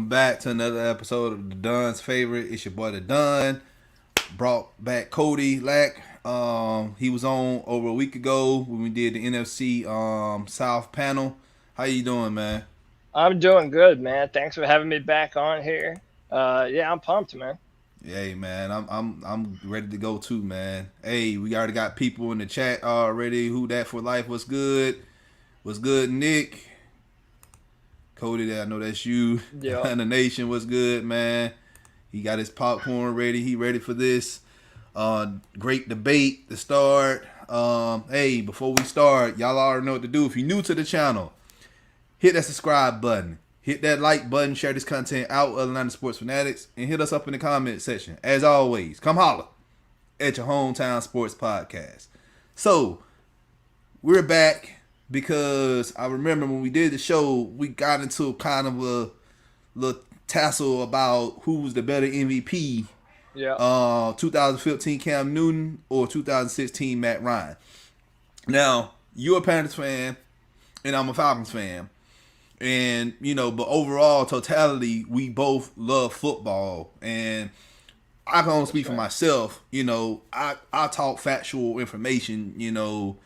welcome back to another episode of the Dun's Favorite. It's your boy the Dun. Brought back Cody Lack. He was on over a week ago when we did the NFC South panel. How you doing, man? I'm doing good, man. Thanks for having me back on here. Yeah, I'm pumped, man. Hey, man, I'm ready to go too, man. Hey, we already got people in the chat already. Who that for life? What's good? What's good, Nick? Cody, I know that's you. Yeah. And the nation, what's good, man? He got his popcorn ready. He ready for this great debate to start. Hey, before we start, y'all already know what to do. If you're new to the channel, hit that subscribe button. Hit that like button. Share this content out with Atlanta sports fanatics. And hit us up in the comment section. As always, come holler at your hometown sports podcast. So, we're back. Because I remember when we did the show, we got into kind of a little tassel about who was the better MVP. Yeah. 2015 Cam Newton or 2016 Matt Ryan. Now, you're a Panthers fan, and I'm a Falcons fan. And, but overall, totality, we both love football. And I can only speak for myself. I talk factual information,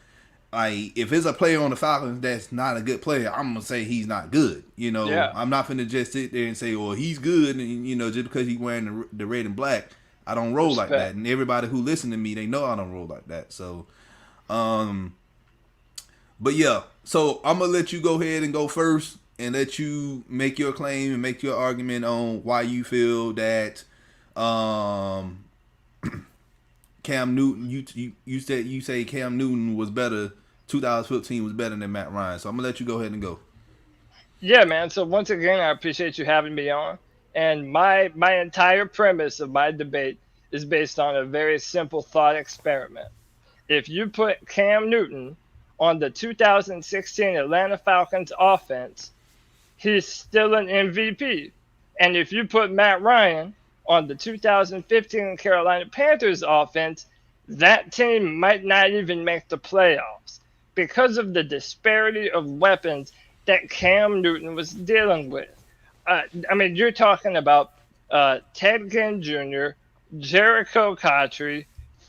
like, if it's a player on the Falcons that's not a good player, I'm going to say he's not good. Yeah. I'm not going to just sit there and say, well, he's good. And, just because he's wearing the red and black, I don't roll like that. And everybody who listen to me, they know I don't roll like that. So, but yeah. So, I'm going to let you go ahead and go first and let you make your claim and make your argument on why you feel that Cam Newton, you say Cam Newton was better. 2015 was better than Matt Ryan. So I'm gonna let you go ahead and go. Yeah, man. So once again, I appreciate you having me on. And my entire premise of my debate is based on a very simple thought experiment. If you put Cam Newton on the 2016 Atlanta Falcons offense, he's still an MVP. And if you put Matt Ryan on the 2015 Carolina Panthers offense, that team might not even make the playoffs because of the disparity of weapons that Cam Newton was dealing with. You're talking about Ted Ginn Jr., Jericho Cotchery,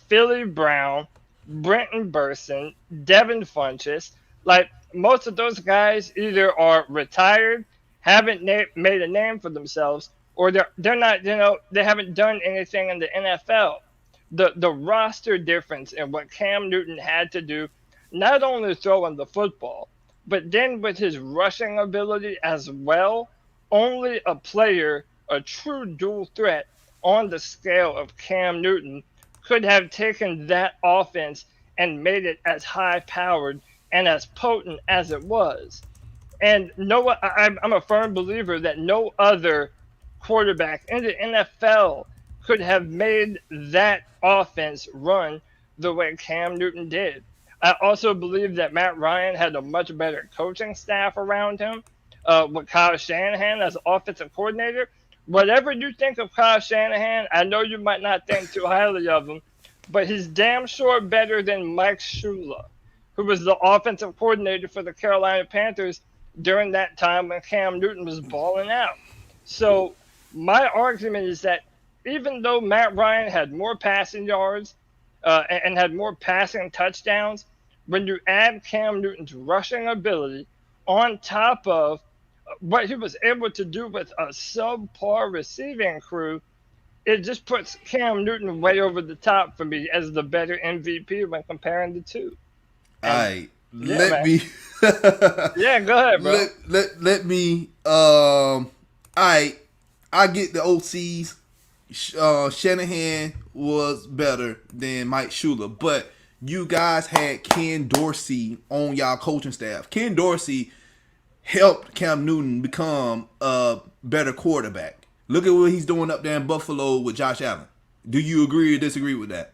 Philly Brown, Brenton Burson, Devin Funchess. Like, most of those guys either are retired, haven't made a name for themselves, or they're not, they haven't done anything in the NFL. The roster difference in what Cam Newton had to do, not only throwing the football, but then with his rushing ability as well, only a player, a true dual threat on the scale of Cam Newton could have taken that offense and made it as high-powered and as potent as it was. And I'm a firm believer that no other quarterback in the NFL could have made that offense run the way Cam Newton did. I also believe that Matt Ryan had a much better coaching staff around him with Kyle Shanahan as offensive coordinator. Whatever you think of Kyle Shanahan, I know you might not think too highly of him, but he's damn sure better than Mike Shula, who was the offensive coordinator for the Carolina Panthers during that time when Cam Newton was balling out. So my argument is that even though Matt Ryan had more passing yards and had more passing touchdowns, when you add Cam Newton's rushing ability on top of what he was able to do with a subpar receiving crew, it just puts Cam Newton way over the top for me as the better MVP when comparing the two. All right. Let me. Yeah, go ahead, bro. Let me. All right. I get the OCs. Shanahan was better than Mike Shula, but you guys had Ken Dorsey on y'all coaching staff. Ken Dorsey helped Cam Newton become a better quarterback. Look at what he's doing up there in Buffalo with Josh Allen. Do you agree or disagree with that?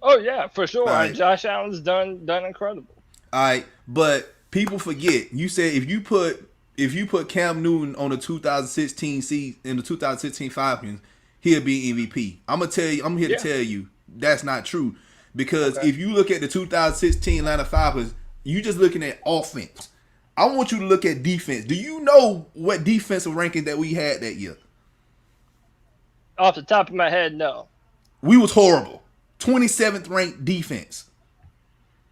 Oh yeah, for sure. Right. Josh Allen's done incredible. All right, but people forget. You said if you put Cam Newton on the 2016 season in the 2016 Falcons, he'll be MVP. I'm here to tell you that's not true. Because if you look at the 2016 Atlanta Falcons, you just looking at offense. I want you to look at defense. Do you know what defensive ranking that we had that year? Off the top of my head, no. We was horrible. 27th ranked defense.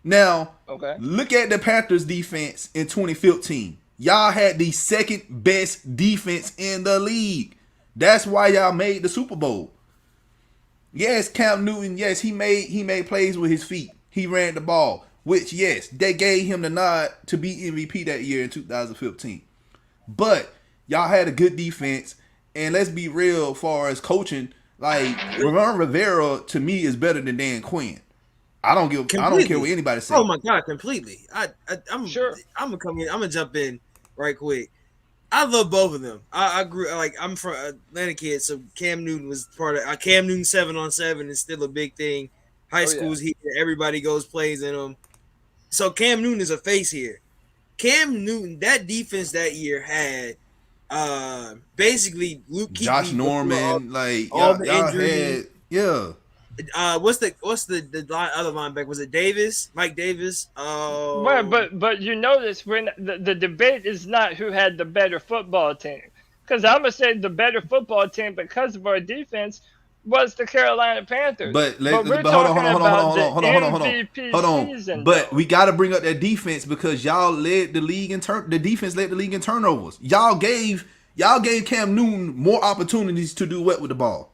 Now, Okay. look at the Panthers defense in 2015. Y'all had the second best defense in the league. That's why y'all made the Super Bowl. Yes, Cam Newton, yes, he made plays with his feet. He ran the ball, which, yes, they gave him the nod to be MVP that year in 2015. But y'all had a good defense, and let's be real as far as coaching, like, Ron Rivera, to me, is better than Dan Quinn. I don't care what anybody says. Oh my God, completely. I'm Sure. I'm gonna come in. I'm gonna jump in right quick. I love both of them. I grew like I'm from Atlanta kid, so Cam Newton was part of Cam Newton 7-on-7 is still a big thing. High schools here, everybody goes plays in them. So Cam Newton is a face here. Cam Newton, that defense that year had basically Luke Kuechly, Josh Norman, like all y'all the injuries. What's the other linebacker? Was it Davis? Mike Davis? Oh, But you notice when the debate is not who had the better football team, because I'm gonna say the better football team because of our defense was the Carolina Panthers. But we're hold on. But we got to bring up that defense because y'all led the league in the defense led the league in turnovers. Y'all gave Cam Newton more opportunities to do what with the ball.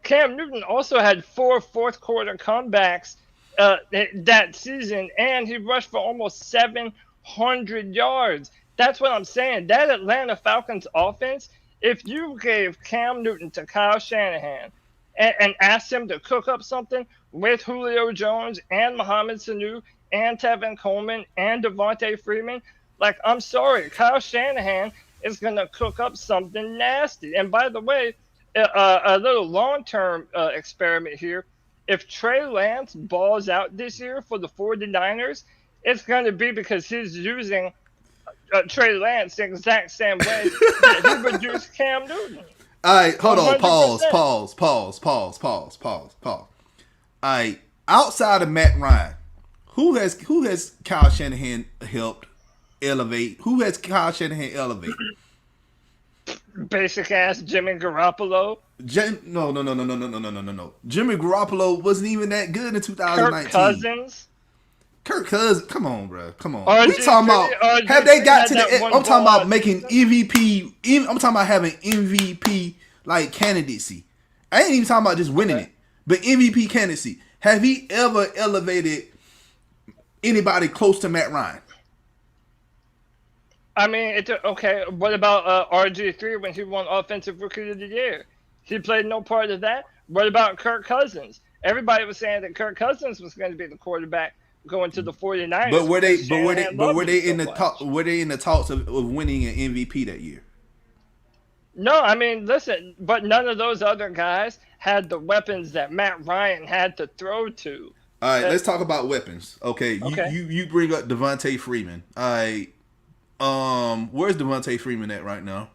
Cam Newton also had 4 fourth quarter comebacks that season, and he rushed for almost 700 yards. That's what I'm saying. That Atlanta Falcons offense, if you gave Cam Newton to Kyle Shanahan and asked him to cook up something with Julio Jones and Mohamed Sanu and Tevin Coleman and Devontae Freeman, like, I'm sorry, Kyle Shanahan is going to cook up something nasty. And by the way, a little long-term experiment here. If Trey Lance balls out this year for the 49ers, it's going to be because he's using Trey Lance the exact same way that he would use Cam Newton. All right, hold on. 100%. Pause. All right, outside of Matt Ryan, who has Kyle Shanahan helped elevate? Who has Kyle Shanahan elevate? Basic ass Jimmy Garoppolo. No. Jimmy Garoppolo wasn't even that good in 2019. Kirk Cousins. Kirk Cousins, come on, bro. Come on. RG3, We talking about have they got to the? I'm talking about making MVP. I'm talking about having MVP like candidacy. I ain't even talking about just winning it, but MVP candidacy. Have he ever elevated anybody close to Matt Ryan? I mean, okay. What about RG3 when he won Offensive Rookie of the Year? He played no part of that. What about Kirk Cousins? Everybody was saying that Kirk Cousins was going to be the quarterback going to the 49ers. But were they in the talks of winning an MVP that year? No, I mean, listen, but none of those other guys had the weapons that Matt Ryan had to throw to. All right, let's talk about weapons. Okay. You bring up Devontae Freeman. All right. Where's Devontae Freeman at right now?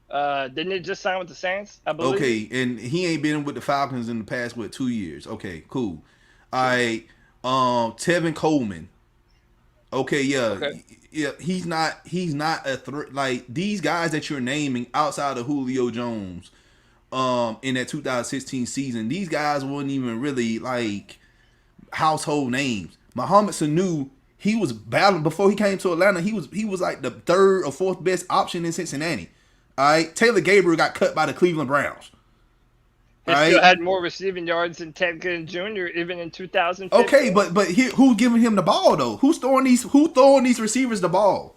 Didn't he just sign with the Saints? I believe. Okay, and he ain't been with the Falcons in the past 2 years. Okay, cool. All right. Tevin Coleman. Okay, yeah, he's not a threat. Like these guys that you're naming outside of Julio Jones, in that 2016 season, these guys weren't even really like household names. Mohamed Sanu, he was battling before he came to Atlanta. He was like the 3rd or 4th best option in Cincinnati. All right, Taylor Gabriel got cut by the Cleveland Browns. He still had more receiving yards than Ted Ginn Jr. even in 2015. Okay, but who's giving him the ball though? Who's throwing these receivers the ball?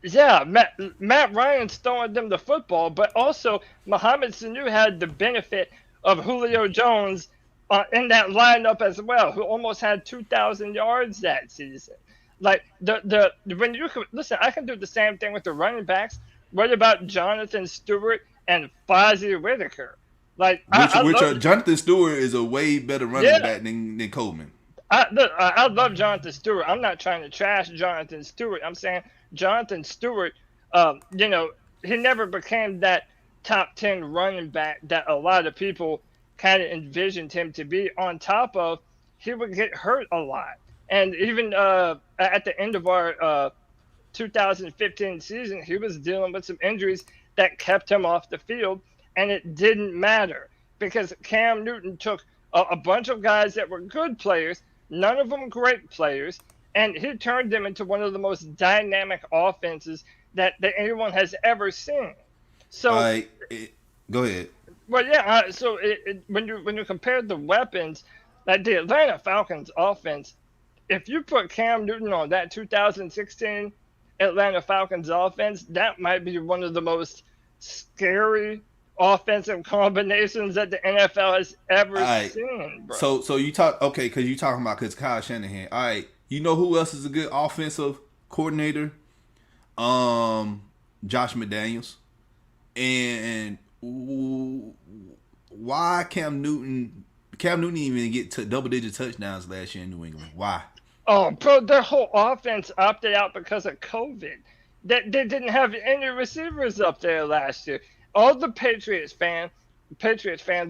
Yeah, Matt Ryan's throwing them the football, but also Mohamed Sanu had the benefit of Julio Jones in that lineup as well, who almost had 2,000 yards that season. Like when you listen, I can do the same thing with the running backs. What about Jonathan Stewart and Fozzie Whitaker? Like Jonathan Stewart is a way better running back than Coleman. I love Jonathan Stewart. I'm not trying to trash Jonathan Stewart. I'm saying Jonathan Stewart, he never became that top 10 running back that a lot of people kind of envisioned him to be. On top of, he would get hurt a lot. And even at the end of our 2015 season, he was dealing with some injuries that kept him off the field, and it didn't matter because Cam Newton took a bunch of guys that were good players, none of them great players, and he turned them into one of the most dynamic offenses that anyone has ever seen. So, go ahead. Well, yeah. So when you compare the weapons, like the Atlanta Falcons offense, if you put Cam Newton on that 2016 Atlanta Falcons offense, that might be one of the most scary offensive combinations that the NFL has ever seen, bro. So you talk because you talking about Kyle Shanahan. All right, you know who else is a good offensive coordinator? Josh McDaniels. And why Cam Newton didn't even get to double-digit touchdowns last year in New England? Why? Oh, bro, their whole offense opted out because of COVID. They didn't have any receivers up there last year. All the Patriots fans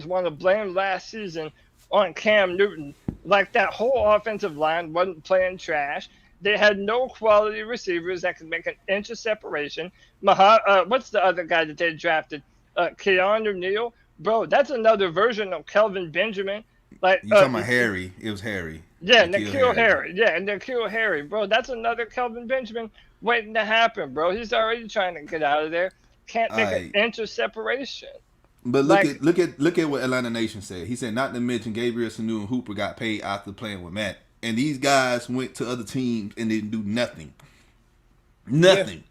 want to blame last season on Cam Newton. Like that whole offensive line wasn't playing trash. They had no quality receivers that could make an inch of separation. What's the other guy that they drafted? Keanu Neal. Bro, that's another version of Kelvin Benjamin. Like you talking about Harry? It was Harry. Yeah, N'Keal Harry. Yeah, N'Keal Harry. Bro, that's another Kelvin Benjamin waiting to happen, bro. He's already trying to get out of there. Can't make an inch of separation. But look at what Atlanta Nation said. He said, not to mention Gabriel Sanu and Hooper got paid after playing with Matt. And these guys went to other teams and didn't do nothing. Nothing.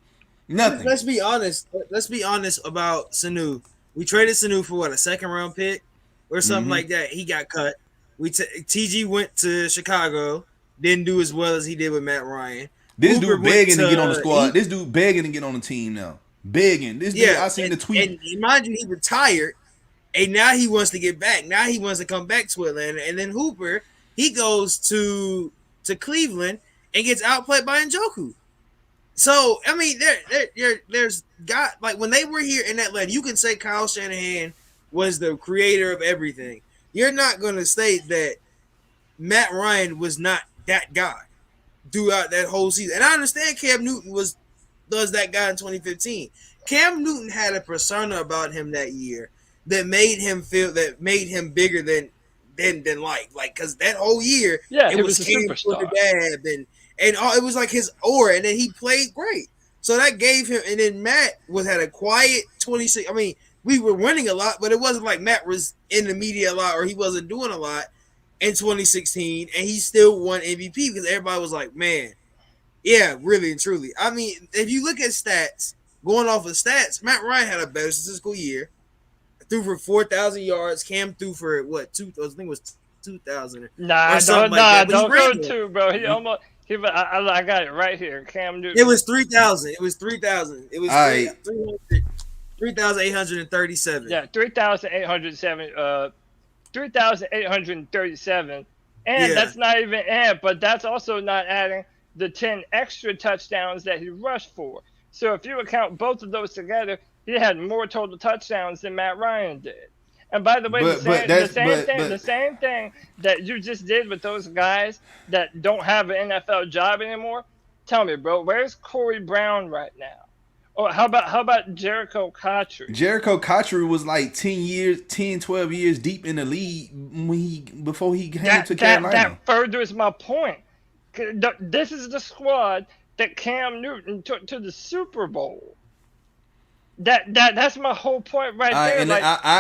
Let's be honest. Let's be honest about Sanu. We traded Sanu for what, a second-round pick or something like that. He got cut. TG went to Chicago, didn't do as well as he did with Matt Ryan. This dude begging to get on the squad. This dude begging to get on the team now. Begging. This dude, I seen the tweet. And mind you, he retired, and now he wants to get back. Now he wants to come back to Atlanta. And then Hooper, he goes to Cleveland and gets outplayed by Njoku. So, I mean, there's got, like, when they were here in Atlanta, you can say Kyle Shanahan was the creator of everything. You're not going to state that Matt Ryan was not that guy throughout that whole season. And I understand Cam Newton was that guy in 2015. Cam Newton had a persona about him that year that made him bigger than like, because that whole year, it was Cam with the dab and it was like his aura, and then he played great. So that gave him, and then Matt had a quiet 26. I mean, we were winning a lot, but it wasn't like Matt was in the media a lot or he wasn't doing a lot in 2016, and he still won MVP because everybody was like, man, yeah, really and truly. I mean, if you look at stats, going off of stats, Matt Ryan had a better statistical year. Threw for 4,000 yards. Cam threw for what? I think it was 2,000. Don't go two, bro. He almost. I got it right here. Cam Newton. It was 3,000. It was 3,000. It was 3,837. Yeah, 3,807. 3,837. And that's not even but that's also not adding the 10 extra touchdowns that he rushed for. So if you account both of those together, he had more total touchdowns than Matt Ryan did. And by the way, the same thing that you just did with those guys that don't have an NFL job anymore. Tell me, bro, where's Corey Brown right now? Or how about Jericho Cotchery? Jericho Cotchery was like 10, 12 years deep in the league before he came to Carolina. That furthers my point. This is the squad that Cam Newton took to the Super Bowl. That's my whole point right there.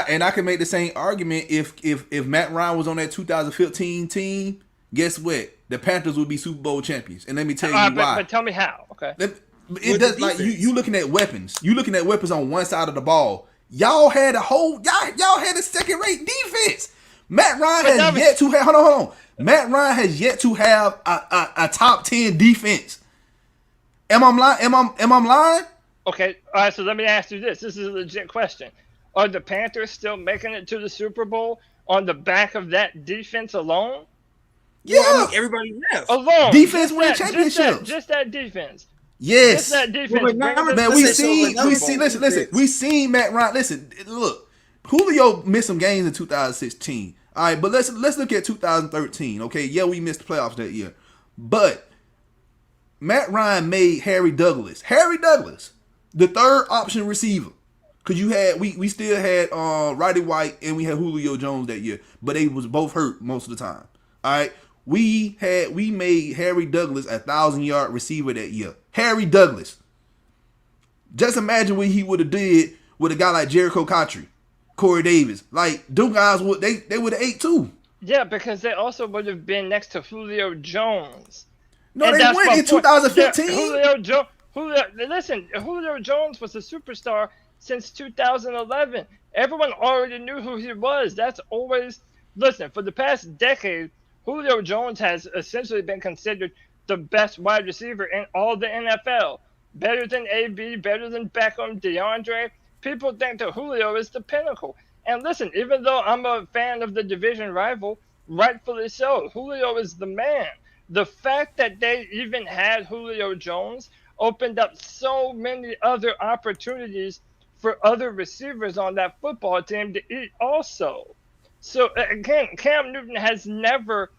And I can make the same argument if Matt Ryan was on that 2015 team. Guess what? The Panthers would be Super Bowl champions. And let me tell you why. But tell me how. Okay. It does like you looking at weapons. You looking at weapons on one side of the ball. Y'all had a second-rate defense. Matt Ryan has yet to have. Hold on. Matt Ryan has yet to have a top 10 defense. Am I lying? Okay, all right, so let me ask you this. This is a legit question. Are the Panthers still making it to the Super Bowl on the back of that defense alone? Yeah. Well, I mean, everybody left. Alone. Defense win championships. Just that defense. Yes. Just that defense. Listen. We seen Matt Ryan. Listen, look. Julio missed some games in 2016. All right, but let's look at 2013. Okay, yeah, we missed the playoffs that year. But Matt Ryan made Harry Douglas, the third option receiver. Cause we still had Roddy White and we had Julio Jones that year, but they was both hurt most of the time. All right, we made Harry Douglas a 1,000-yard receiver that year. Harry Douglas. Just imagine what he would have did with a guy like Jericho Cotchery, Corey Davis. Like, them guys would they would have ate too. Yeah, because they also would have been next to Julio Jones. No, And they that's went my in point. 2015. Yeah, Julio Jones was a superstar since 2011. Everyone already knew who he was. That's always listen. For the past decade, Julio Jones has essentially been considered the best wide receiver in all the NFL. Better than AB, better than Beckham, DeAndre. People think that Julio is the pinnacle. And listen, even though I'm a fan of the division rival, rightfully so, Julio is the man. The fact that they even had Julio Jones opened up so many other opportunities for other receivers on that football team to eat also. So again, Cam Newton has never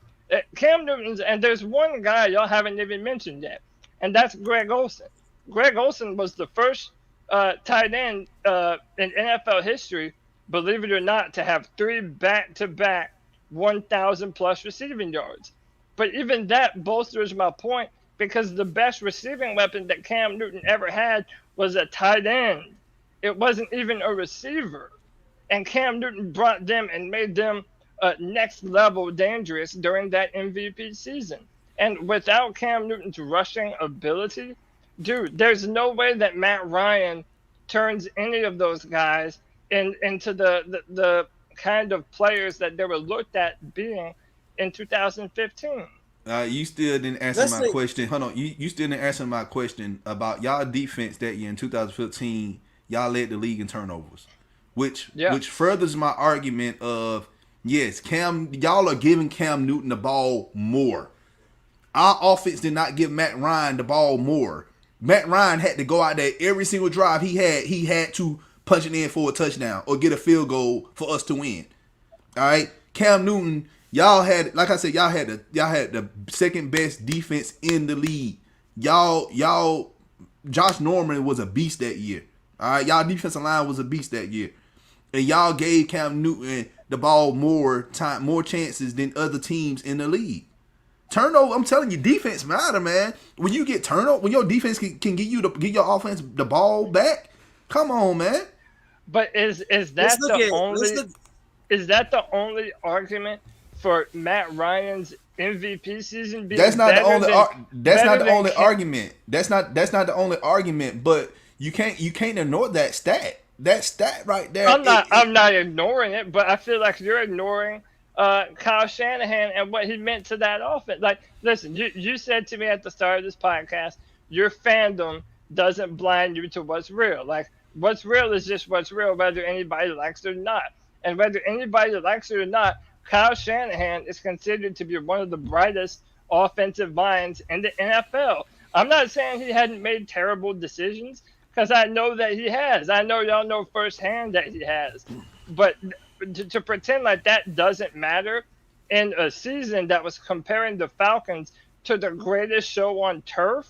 Cam Newton's, and there's one guy y'all haven't even mentioned yet, and that's Greg Olsen. Greg Olsen was the first tight end in NFL history, believe it or not, to have 3 back-to-back 1,000-plus receiving yards. But even that bolsters my point because the best receiving weapon that Cam Newton ever had was a tight end. It wasn't even a receiver. And Cam Newton brought them and made them next level dangerous during that MVP season. And without Cam Newton's rushing ability, dude, there's no way that Matt Ryan turns any of those guys into the kind of players that they were looked at being in 2015. You still didn't answer my question. Hold on. You still didn't answer my question about y'all defense that year in 2015. Y'all led the league in turnovers, which furthers my argument of yes, y'all are giving Cam Newton the ball more. Our offense did not give Matt Ryan the ball more. Matt Ryan had to go out there every single drive he had to punch it in for a touchdown or get a field goal for us to win. All right, Cam Newton, y'all had, like I said, y'all had the second best defense in the league. Y'all, Josh Norman was a beast that year. All right, y'all defensive line was a beast that year, and y'all gave Cam Newton the ball more chances than other teams in the league. Turnover, I'm telling you, defense matter, man. When you get turnover, when your defense can get your offense the ball back, come on, man. But is that the only argument for Matt Ryan's MVP season being That's not the only argument. That's not the only argument, but you can't ignore that stat. That stat right there. I'm not ignoring it, but I feel like you're ignoring Kyle Shanahan and what he meant to that offense. Like, listen, you said to me at the start of this podcast, your fandom doesn't blind you to what's real. Like, what's real is just what's real, whether anybody likes it or not. And whether anybody likes it or not, Kyle Shanahan is considered to be one of the brightest offensive minds in the NFL. I'm not saying he hadn't made terrible decisions, because I know that he has. I know y'all know firsthand that he has. But to pretend like that doesn't matter in a season that was comparing the Falcons to the greatest show on turf,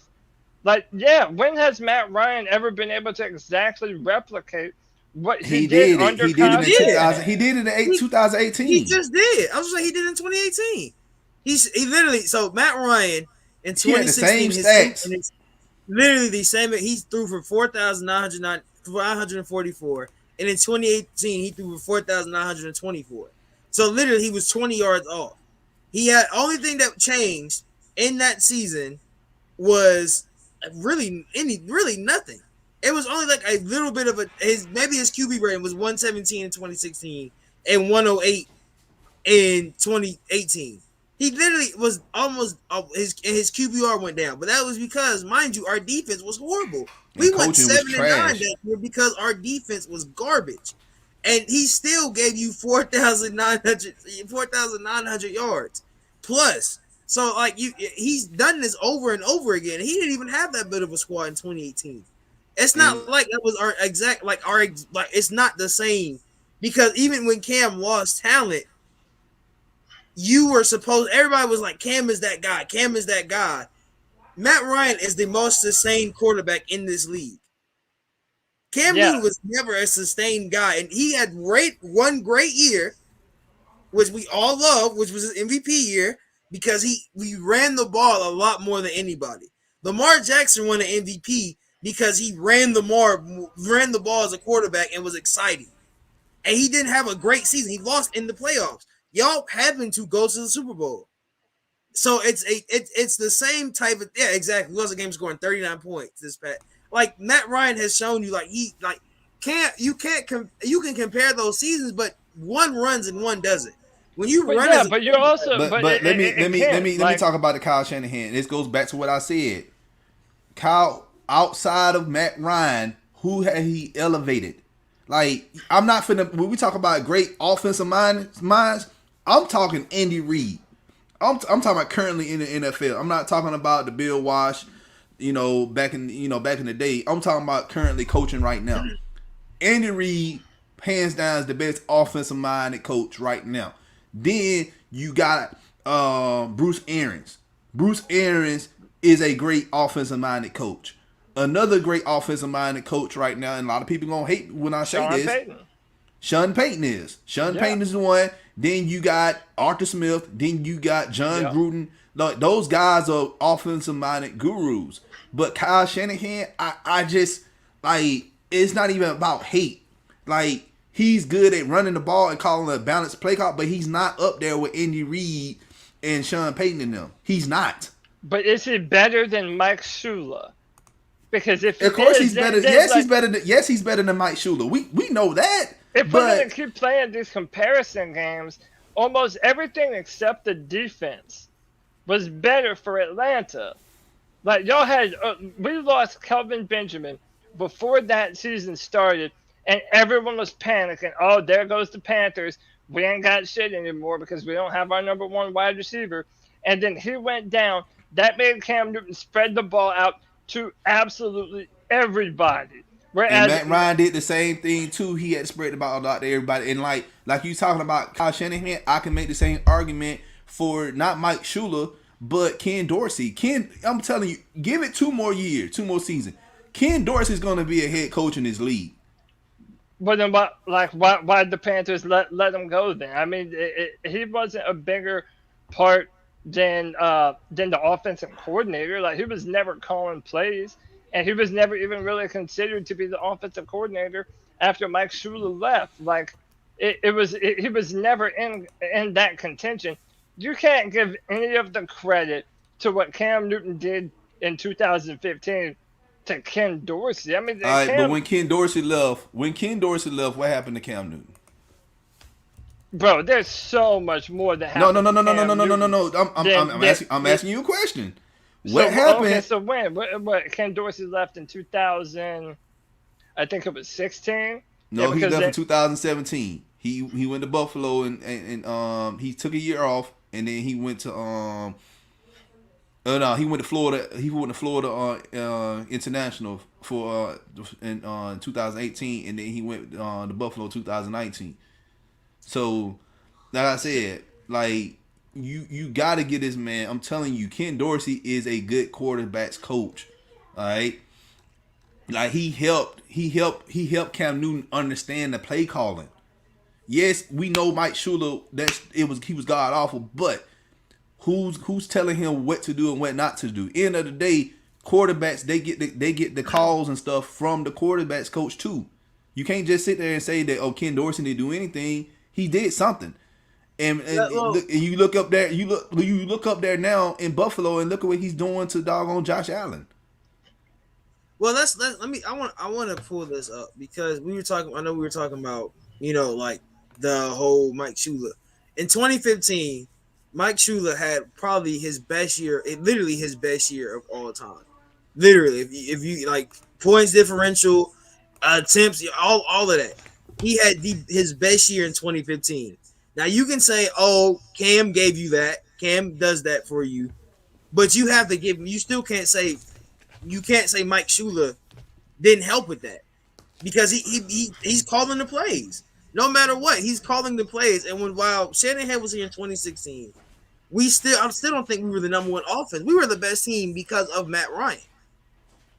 like, yeah, when has Matt Ryan ever been able to exactly replicate what he did under Kyle Shanahan? He did it in 2018. He just did. I was like, he did it in 2018. He literally, so Matt Ryan in 2016, he had the same stats. Literally the same. He threw for 4,944, and in 2018 he threw for 4,924. So literally he was 20 yards off. He had only thing that changed in that season was really nothing. It was only like a little bit of his QB rating was 117 in 2016 and 108 in 2018. He literally was almost his QBR went down, but that was because, mind you, our defense was horrible. We went 7-9 that year because our defense was garbage, and he still gave you 4,900 yards plus. So like he's done this over and over again. He didn't even have that bit of a squad in 2018. It's not like that was our exact it's not the same, because even when Cam lost talent, everybody was like, Cam is that guy. Matt Ryan is the most sustained quarterback in this league. Cam Newton was never a sustained guy, and he had one great year, which we all love, which was his MVP year, because we ran the ball a lot more than anybody. Lamar Jackson won an MVP because he ran the ball as a quarterback and was exciting. And he didn't have a great season. He lost in the playoffs. Y'all happened to go to the Super Bowl. So it's the same type of exactly. He was a game scoring 39 points this past. Like Matt Ryan has shown you, you can compare those seasons, but one runs and one doesn't. When you run, but you're also. But let me talk about the Kyle Shanahan. This goes back to what I said. Kyle, outside of Matt Ryan, who had he elevated? Like, I'm not finna, when we talk about great offensive minds, I'm talking Andy Reid. I'm talking about currently in the NFL. I'm not talking about the Bill Walsh, back in the day. I'm talking about currently coaching right now. Andy Reid, hands down, is the best offensive minded coach right now. Then you got Bruce Arians. Bruce Arians is a great offensive minded coach. Another great offensive minded coach right now, and a lot of people gonna hate when I say this. Sean Payton is. Payton is the one. Then you got Arthur Smith. Then you got John Gruden. Like, those guys are offensive minded gurus. But Kyle Shanahan, I just like, it's not even about hate. Like, he's good at running the ball and calling a balanced play call, but he's not up there with Andy Reid and Sean Payton and them. He's not. But is he better than Mike Shula? Because if of course he's better. Yes, he's better. He's better than Mike Shula. We know that. If we're gonna keep playing these comparison games, almost everything except the defense was better for Atlanta. Like, y'all had, we lost Kelvin Benjamin before that season started, and everyone was panicking. Oh, there goes the Panthers. We ain't got shit anymore because we don't have our number one wide receiver. And then he went down. That made Cam Newton spread the ball out to absolutely everybody. Whereas, and Matt Ryan did the same thing too. He had spread the ball out to everybody. And like you talking about Kyle Shanahan, I can make the same argument for not Mike Shula, but Ken Dorsey. I'm telling you, give it 2 more years, 2 more seasons. Ken Dorsey's going to be a head coach in this league. But then, why did the Panthers let him go then? I mean, he wasn't a bigger part than the offensive coordinator. Like, he was never calling plays, and he was never even really considered to be the offensive coordinator after Mike Shula left. Like, he was never in that contention. You can't give any of the credit to what Cam Newton did in 2015 to Ken Dorsey. I mean, but when Ken Dorsey left, what happened to Cam Newton? Bro, there's so much more that happened. No. I'm asking you a question. What happened? Okay, so when? What? Ken Dorsey left in 2000? I think it was 16. No, he left in 2017. He went to Buffalo and he took a year off, and then he went to he went to Florida. He went to Florida International for in 2018, and then he went to Buffalo 2019. So, like I said, like you got to get this man. I'm telling you, Ken Dorsey is a good quarterbacks coach. All right, like he helped Cam Newton understand the play calling. Yes, we know Mike Shula he was god awful, but who's telling him what to do and what not to do? End of the day, quarterbacks they get the calls and stuff from the quarterbacks coach too. You can't just sit there and say that Ken Dorsey didn't do anything. He did something. And you look up there, you look up there now in Buffalo and look at what he's doing to doggone Josh Allen. Well, I want to pull this up because we were talking about, like the whole Mike Shula. In 2015, Mike Shula had probably his best year, literally his best year of all time. Literally, if you like points differential, attempts, all of that. He had his best year in 2015. Now you can say, "Oh, Cam gave you that. Cam does that for you," but you have to give him. You still can't say Mike Shula didn't help with that because he's calling the plays. No matter what, he's calling the plays. And while Shanahan was here in 2016, I still don't think we were the number one offense. We were the best team because of Matt Ryan.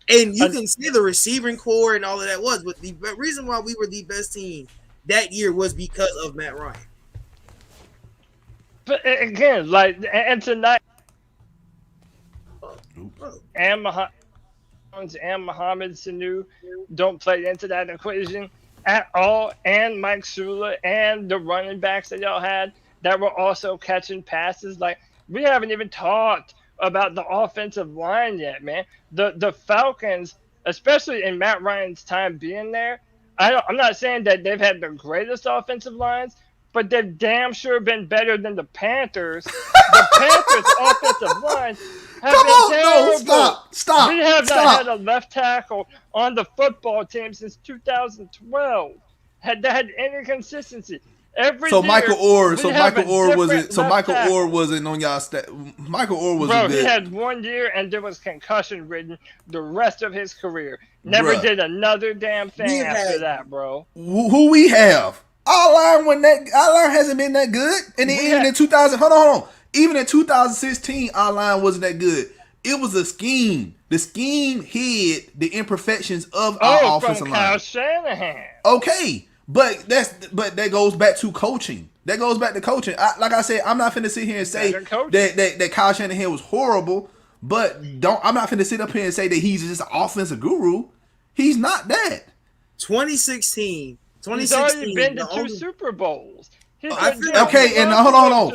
And you can see the receiving core and all of that was, but the reason why we were the best team that year was because of Matt Ryan. But again, like, and tonight, and Mohamed Sanu don't play into that equation at all, and Mike Shula and the running backs that y'all had that were also catching passes. Like, we haven't even talked about the offensive line yet, man. The Falcons, especially in Matt Ryan's time being there, I'm not saying that they've had the greatest offensive lines, but they've damn sure been better than the Panthers. The Panthers' offensive line have been terrible. No, stop. We have not had a left tackle on the football team since 2012. Had any consistency. Michael Orr wasn't on y'all stat. Michael Orr wasn't good. He had 1 year and there was concussion ridden the rest of his career. Never did another damn thing after that, bro. Who we have? Our line hasn't been that good. And then even in 2000, hold on. Even in 2016, our line wasn't that good. It was a scheme. The scheme hid the imperfections of our offensive line. Kyle Shanahan. Okay. But that goes back to coaching. That goes back to coaching. Like I said, I'm not finna sit here and say that Kyle Shanahan was horrible. But I'm not finna sit up here and say that he's just an offensive guru. He's not that. 2016. He's already been to 2 Super Bowls. Okay, and hold on.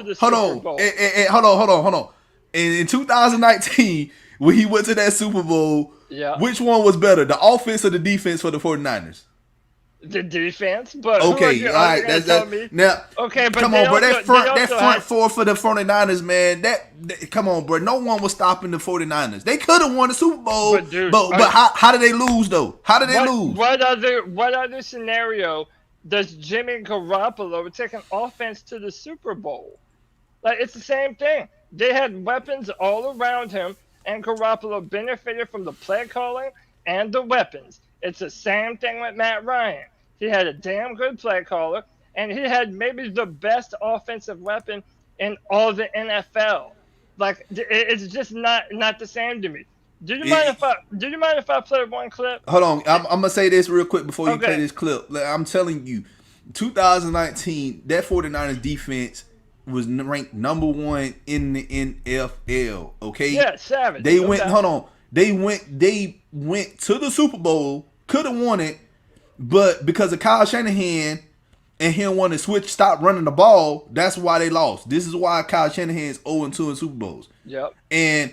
And in 2019, when he went to that Super Bowl, which one was better, the offense or the defense for the 49ers? The defense, but okay, all right. Now, okay, but come on, bro. That front four for the 49ers, man. That come on, bro. No one was stopping the 49ers. They could have won the Super Bowl, but how did they lose though? How did they lose? What other scenario does Jimmy Garoppolo take an offense to the Super Bowl? Like, it's the same thing. They had weapons all around him, and Garoppolo benefited from the play calling and the weapons. It's the same thing with Matt Ryan. He had a damn good play caller, and he had maybe the best offensive weapon in all the NFL. Like, it's just not the same to me. Do you mind if I play one clip? Hold on, I'm gonna say this real quick before you play this clip. Like, I'm telling you, 2019, that 49ers defense was ranked number 1 in the NFL. Okay, yeah, savage. They went. Hold on, they went to the Super Bowl, could have won it. But because of Kyle Shanahan and him wanting to stop running the ball, that's why they lost. This is why Kyle Shanahan is 0-2 in Super Bowls. Yep. And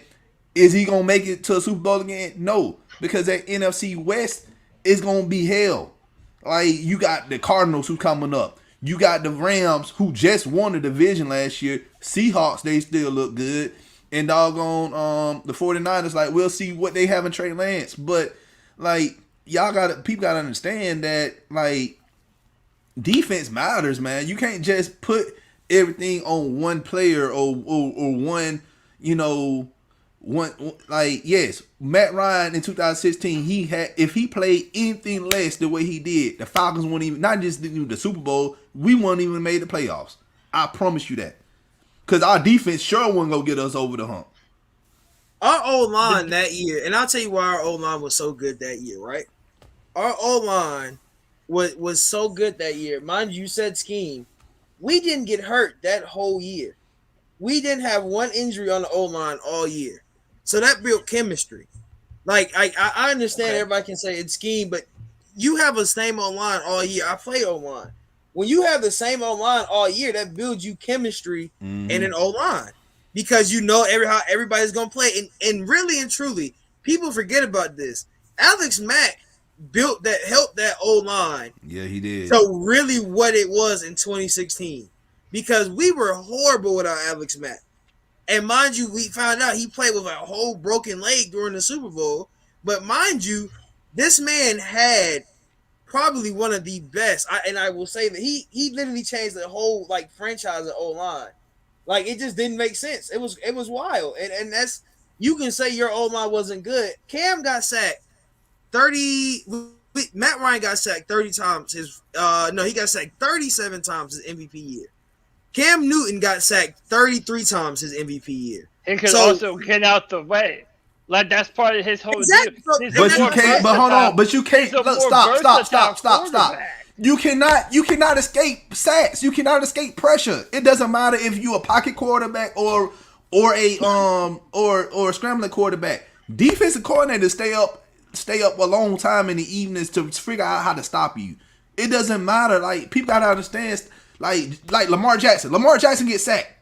is he going to make it to a Super Bowl again? No. Because that NFC West is going to be hell. Like, you got the Cardinals who coming up. You got the Rams who just won the division last year. Seahawks, they still look good. And doggone the 49ers, like, we'll see what they have in Trey Lance. But, like, people gotta understand that, like, defense matters, man. You can't just put everything on one player or one, yes, Matt Ryan in 2016, if he played anything less the way he did, the Falcons wouldn't even, not just the Super Bowl, we wouldn't even made the playoffs. I promise you that. Because our defense sure wasn't gonna get us over the hump. Our O-line that year, and I'll tell you why our O-line was so good that year, right? Our O-line was so good that year. Mind you, said scheme. We didn't get hurt that whole year. We didn't have one injury on the O-line all year. So that built chemistry. Like, I understand everybody can say it's scheme, but you have the same O-line all year. I play O-line. When you have the same O-line all year, that builds you chemistry in an O-line. Because you know how everybody's going to play. And really and truly, people forget about this. Alex Mack helped that O-line. Yeah, he did. So really what it was in 2016. Because we were horrible without Alex Mack. And mind you, we found out he played with a whole broken leg during the Super Bowl. But mind you, this man had probably one of the best. I will say that he literally changed the whole franchise of O-line. Like, it just didn't make sense. It was wild. And that's, you can say your O-line wasn't good. Cam got sacked 30. Matt Ryan got sacked 30 times. He got sacked 37 times his MVP year. Cam Newton got sacked 33 times his MVP year. He could also get out the way. Like, that's part of his whole deal. But you can't. But hold on. But you can't. Look, stop. You cannot escape sacks. You cannot escape pressure. It doesn't matter if you a pocket quarterback or a scrambling quarterback. Defensive coordinators stay up a long time in the evenings to figure out how to stop you. It doesn't matter. Like, people gotta understand. Like Lamar Jackson. Lamar Jackson gets sacked.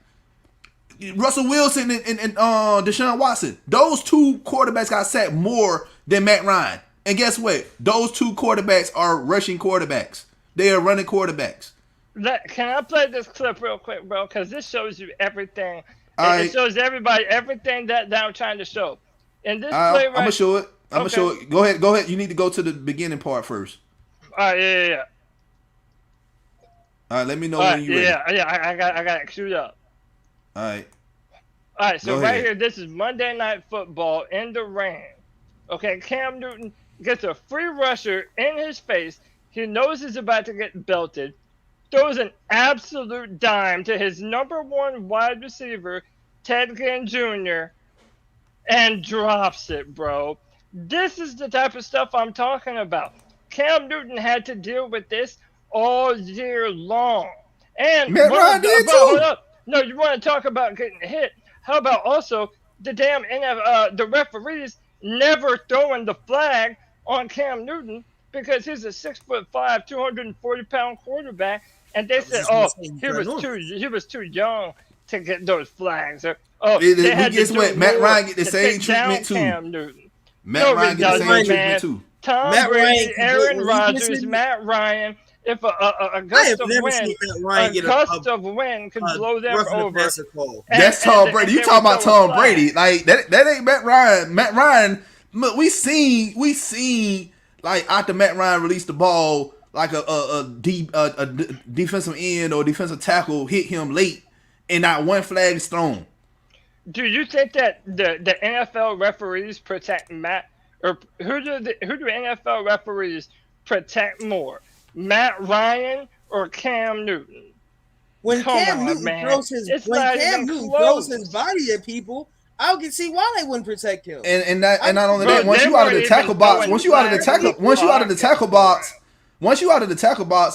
Russell Wilson and Deshaun Watson. Those two quarterbacks got sacked more than Matt Ryan. And guess what? Those two quarterbacks are rushing quarterbacks. They are running quarterbacks. Can I play this clip real quick, bro? Because this shows you everything. It shows everybody everything that I'm trying to show. And this play I'm gonna show it. I'm gonna show it. Go ahead. You need to go to the beginning part first. All right, yeah. All right, let me know when you're ready. Yeah. I got it queued up. All right. So right here, this is Monday Night Football in the rain. Okay, Cam Newton gets a free rusher in his face. He knows he's about to get belted. Throws an absolute dime to his number one wide receiver, Ted Ginn Jr., and drops it, bro. This is the type of stuff I'm talking about. Cam Newton had to deal with this all year long. And Matt Ryan did too. Hold up. No, you want to talk about getting hit? How about also the damn the referees never throwing the flag on Cam Newton because he's a 6'5", 240-pound quarterback, and they said, he was too young to get those flags. Guess what? Matt Ryan get the same treatment too. Cam Newton. Matt Ryan get the same treatment too. Tom Brady, Aaron Rodgers, Matt Ryan. If a gust of wind could blow them over. That's Tom Brady. You talking about Tom Brady? Like that ain't Matt Ryan. Matt Ryan. We seen like after Matt Ryan released the ball, like a defensive end or defensive tackle hit him late, and not one flag is thrown. Do you think that the NFL referees protect Matt, or who do NFL referees protect more? Matt Ryan or Cam Newton? When Cam Newton throws his body at people, I can see why they wouldn't protect him. And not only that, once you out of the tackle box, once you out of the tackle box,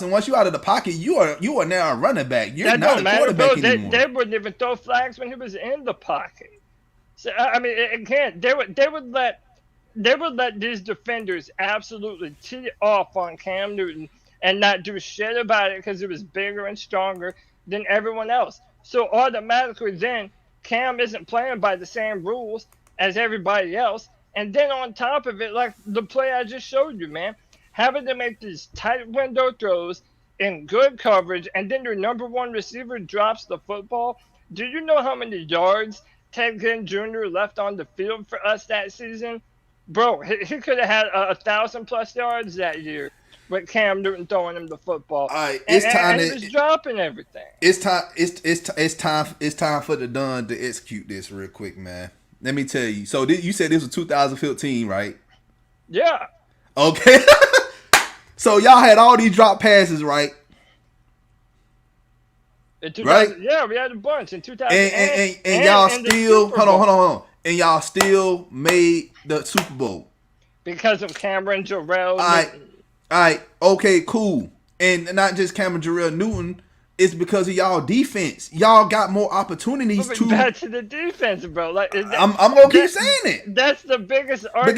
and once you out of the pocket, you are now a running back. You're not a quarterback anymore. They wouldn't even throw flags when he was in the pocket. So I mean, again, they would let these defenders absolutely tee off on Cam Newton and not do shit about it because he was bigger and stronger than everyone else. So automatically then, Cam isn't playing by the same rules as everybody else. And then on top of it, like the play I just showed you, man, having to make these tight window throws in good coverage, and then your number one receiver drops the football. Do you know how many yards Ted Ginn Jr. left on the field for us that season? Bro, he could have had 1,000+ yards that year with Cam Newton throwing him the football. All right, and he was dropping everything. It's time for the Don to execute this real quick, man. Let me tell you. So you said this was 2015, right? Yeah. Okay. So y'all had all these drop passes, right? Right? Yeah, we had a bunch in 2000. And y'all still hold on. And y'all still made the Super Bowl because of Cameron Jarrell. All right, okay, cool. And not just Cameron Jarrell Newton. It's because of y'all defense. Y'all got more opportunities to. Back to the defense, bro. Like I'm gonna keep saying it. That's the biggest argument. But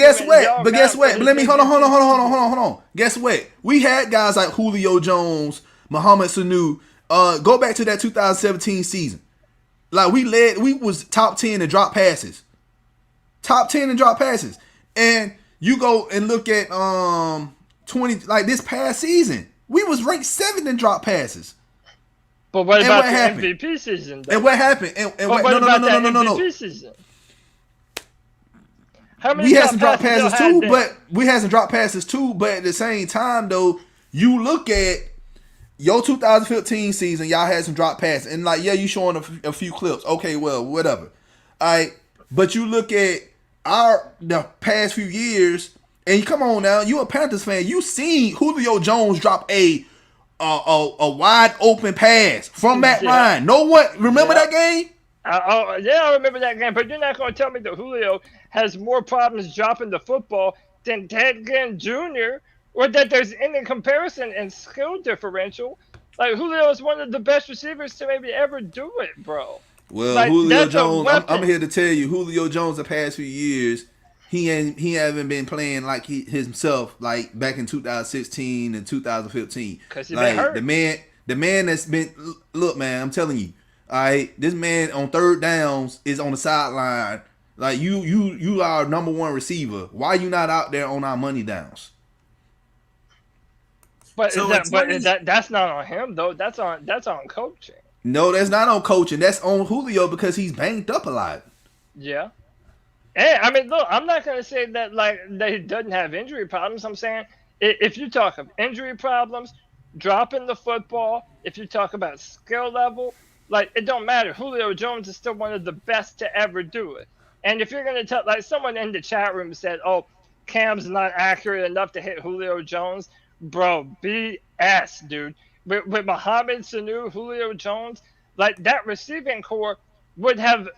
guess what? But let me hold on. Guess what? We had guys like Julio Jones, Mohamed Sanu. Go back to that 2017 season. Like we was top 10 in drop passes. Top 10 in drop passes. And you go and look at 20 like this past season. We was ranked 7th in drop passes. But what about the MVP season? Though? And what happened? No. MVP season? We had some drop passes too, but at the same time though, you look at your 2015 season, y'all had some drop passes, and like, yeah, you showing a few clips. Okay, well, whatever. All right, but you look at the past few years, and come on now, you a Panthers fan. You seen Julio Jones drop a a wide open pass from Matt Ryan. No one remember that game? I remember that game. But you're not going to tell me that Julio has more problems dropping the football than Ted Ginn Jr. or that there's any comparison in skill differential. Like Julio is one of the best receivers to maybe ever do it, bro. Well, like, Julio Jones, I'm here to tell you, Julio Jones the past few years, he haven't been playing like himself like back in 2016 and 2015. Because he like been hurt. the man that's been look, man, I'm telling you, all right, this man on third downs is on the sideline. Like you are our number one receiver. Why you not out there on our money downs? But that's not on him though. That's on coaching. No, that's not on coaching. That's on Julio because he's banged up a lot. Yeah. And I mean, look, I'm not gonna say that he doesn't have injury problems. I'm saying if you talk of injury problems, dropping the football, if you talk about skill level, like it don't matter. Julio Jones is still one of the best to ever do it. And if you're gonna tell, like someone in the chat room said, "Oh, Cam's not accurate enough to hit Julio Jones," bro, BS, dude. With Mohamed Sanu, Julio Jones, like that receiving core would have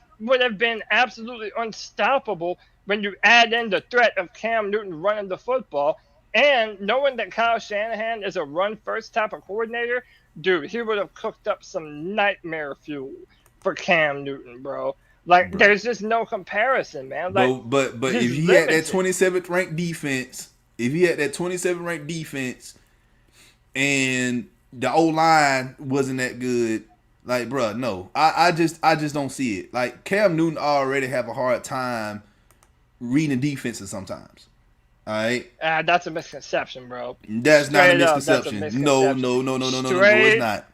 been absolutely unstoppable when you add in the threat of Cam Newton running the football. And knowing that Kyle Shanahan is a run-first type of coordinator, dude, he would have cooked up some nightmare fuel for Cam Newton, bro. Like, there's just no comparison, man. Like, but if he had that 27th ranked defense, and the O-line wasn't that good, like, bro, no. I just don't see it. Like, Cam Newton already have a hard time reading defenses sometimes. All right? That's a misconception, bro. That's not a misconception. No, it's not.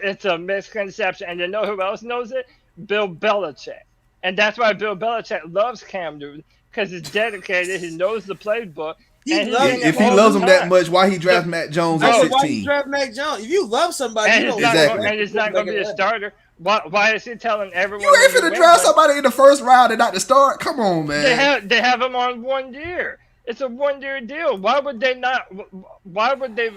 It's a misconception. And you know who else knows it? Bill Belichick. And that's why Bill Belichick loves Cam Newton, because he's dedicated. He knows the playbook. If he loves him that much, why he draft Mac Jones at 16? Why he draft Mac Jones? If you love somebody, and you don't and it's not going to be a starter. Why is he telling everyone? You ain't finna draft somebody in the first round and not to start? Come on, man. They have him on 1 year. It's a 1-year deal. Why would they not? Why would they?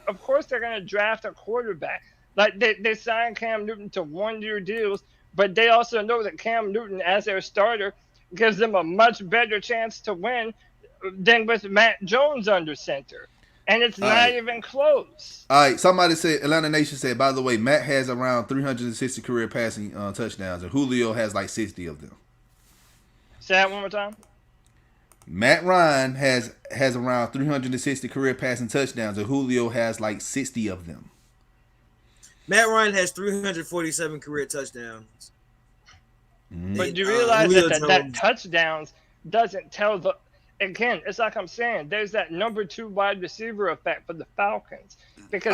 Of course, they're going to draft a quarterback. Like they signed Cam Newton to 1-year deals, but they also know that Cam Newton as their starter gives them a much better chance to win than with Matt Jones under center. And it's not even close. All right, somebody said, Atlanta Nation said, by the way, Matt has around 360 career passing touchdowns, and Julio has like 60 of them. Say that one more time. Matt Ryan has around 360 career passing touchdowns, and Julio has like 60 of them. Matt Ryan has 347 career touchdowns. But you realize that touchdowns doesn't tell the... Again, it's like I'm saying, there's that number 2 wide receiver effect for the Falcons, because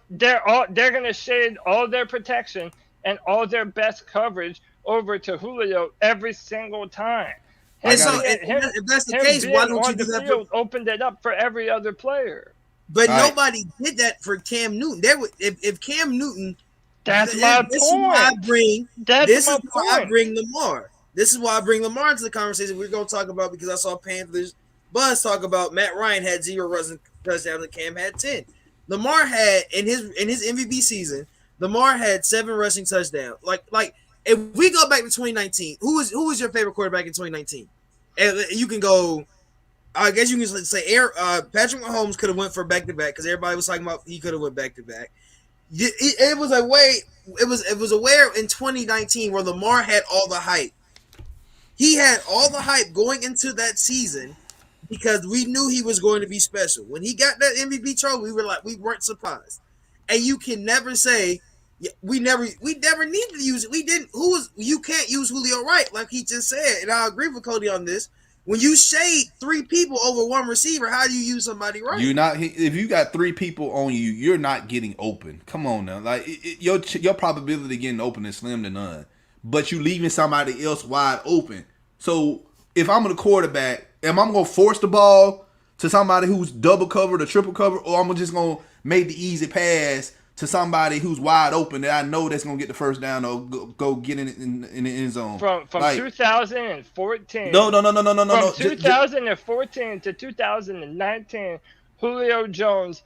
they're going to shade all their protection and all their best coverage over to Julio every single time. And so, if that's the case, why don't you do that? Opened it up for every other player. But nobody did that for Cam Newton. If Cam Newton, that's my point. This is why I bring Lamar. This is why I bring Lamar into the conversation we're going to talk about, because I saw Panthers Buzz talk about Matt Ryan had 0 rushing touchdowns and Cam had 10. Lamar had in his MVP season, Lamar had 7 rushing touchdowns. Like if we go back to 2019, who was your favorite quarterback in 2019? And you can go, I guess you can say Patrick Mahomes could have went for back-to-back, because everybody was talking about he could have went back-to-back. It was a way in 2019 where Lamar had all the hype. He had all the hype going into that season because we knew he was going to be special. When he got that MVP trophy, we weren't surprised. And you can never say we never needed to use it. We didn't. You can't use Julio right, like he just said. And I agree with Cody on this. When you shade 3 people over 1 receiver, how do you use somebody right? You're not. If you got 3 people on you, you're not getting open. Come on now, like your probability of getting open is slim to none. But you leaving somebody else wide open. So if I'm the quarterback, am I going to force the ball to somebody who's double covered or triple covered, or I'm just going to make the easy pass to somebody who's wide open that I know that's going to get the first down or go get in the end zone? From like, 2014. No. From 2014 to 2019, Julio Jones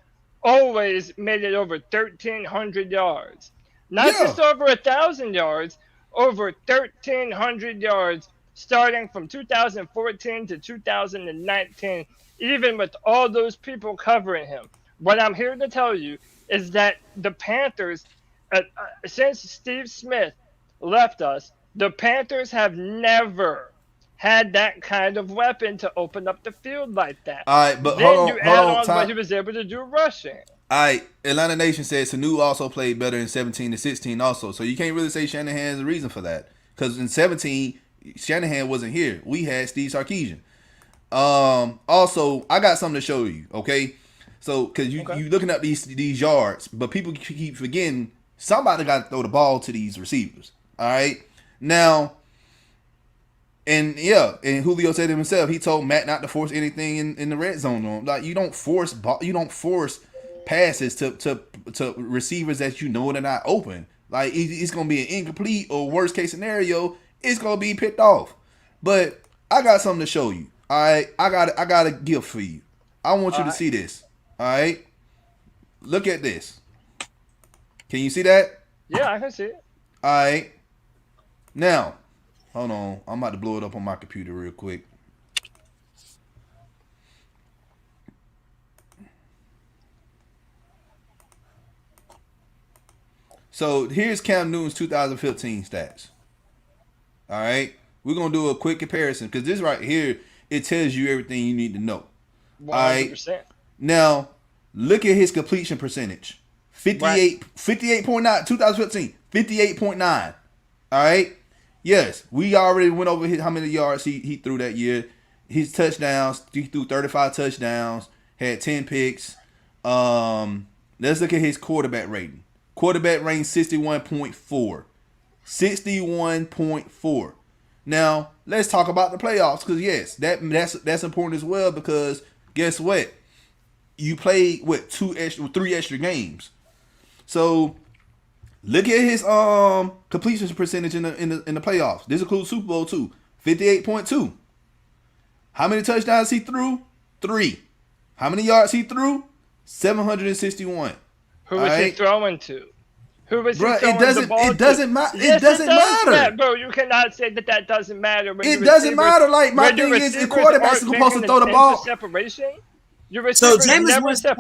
always made it over 1,300 yards. Not Yeah. just over 1,000 yards, over 1,300 yards starting from 2014 to 2019, even with all those people covering him. What I'm here to tell you is that the Panthers, since Steve Smith left us, the Panthers have never had that kind of weapon to open up the field like that. All right, but Then hold you on, add hold on. on what he was able to do rushing. All right, Atlanta Nation says Sanu also played better in 17 and 16 also. So you can't really say Shanahan's the reason for that. Because in 17, Shanahan wasn't here. We had Steve Sarkisian. Also, I got something to show you, okay? So, because you looking up these yards, but people keep forgetting somebody got to throw the ball to these receivers. All right? Now, and Julio said it himself. He told Matt not to force anything in the red zone on him. Like, you don't force passes to receivers that you know they're not open. Like, it's gonna be an incomplete, or worst case scenario, it's gonna be picked off. But I got something to show you. All right, I got a gift for you. I want you to see this. All right, look at this. Can you see that? Yeah, I can see it. All right. Now, hold on. I'm about to blow it up on my computer real quick. So here's Cam Newton's 2015 stats. All right, we're gonna do a quick comparison because this right here, it tells you everything you need to know. 100%. All right. Now look at his completion percentage. 58.9, 2015, 58.9. All right. Yes, we already went over how many yards he threw that year. His touchdowns, he threw 35 touchdowns, had 10 picks. Let's look at his quarterback rating. Quarterback rating 61.4. 61.4. Now, let's talk about the playoffs, because yes, that's important as well, because guess what? You played what, 3 extra games. So look at his completion percentage in the playoffs. This includes Super Bowl too. 58.2. How many touchdowns he threw? 3. How many yards he threw? 761. Who was he throwing to? Who was he throwing the ball to? It doesn't matter. Yes, It doesn't matter. Bro, you cannot say that doesn't matter. It doesn't matter. Like, my thing is, the quarterbacks are supposed to throw the ball. Separation? So Jameis Winston,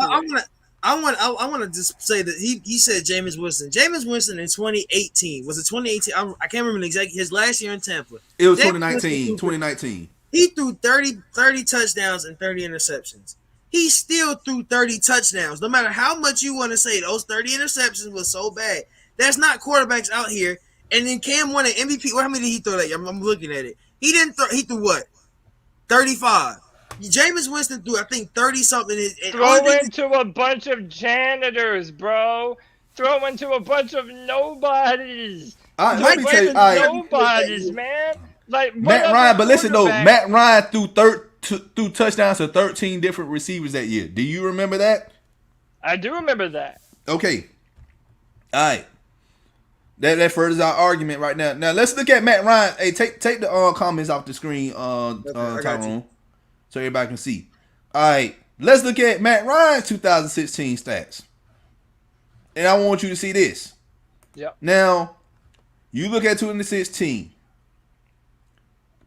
I want to just say that he said Jameis Winston. Jameis Winston in 2018, was it 2018? I can't remember exactly, his last year in Tampa. It was 2019. He threw 30 touchdowns and 30 interceptions. He still threw 30 touchdowns. No matter how much you want to say those 30 interceptions was so bad. There's not quarterbacks out here. And then Cam won an MVP. How many did he throw that year? I'm looking at it. He threw what? 35. Jameis Winston threw, I think, 30-something. Throwing to a bunch of janitors, bro. Throwing to a bunch of nobodies. Let me tell you, nobodies, man. Like Matt Ryan, but listen though, Matt Ryan threw touchdowns to 13 different receivers that year. Do you remember that? I do remember that. Okay. All right. That furthers our argument right now. Now let's look at Matt Ryan. Hey, take the comments off the screen, Tyrone, so everybody can see. All right. Let's look at Matt Ryan's 2016 stats. And I want you to see this. Yep. Now, you look at 2016.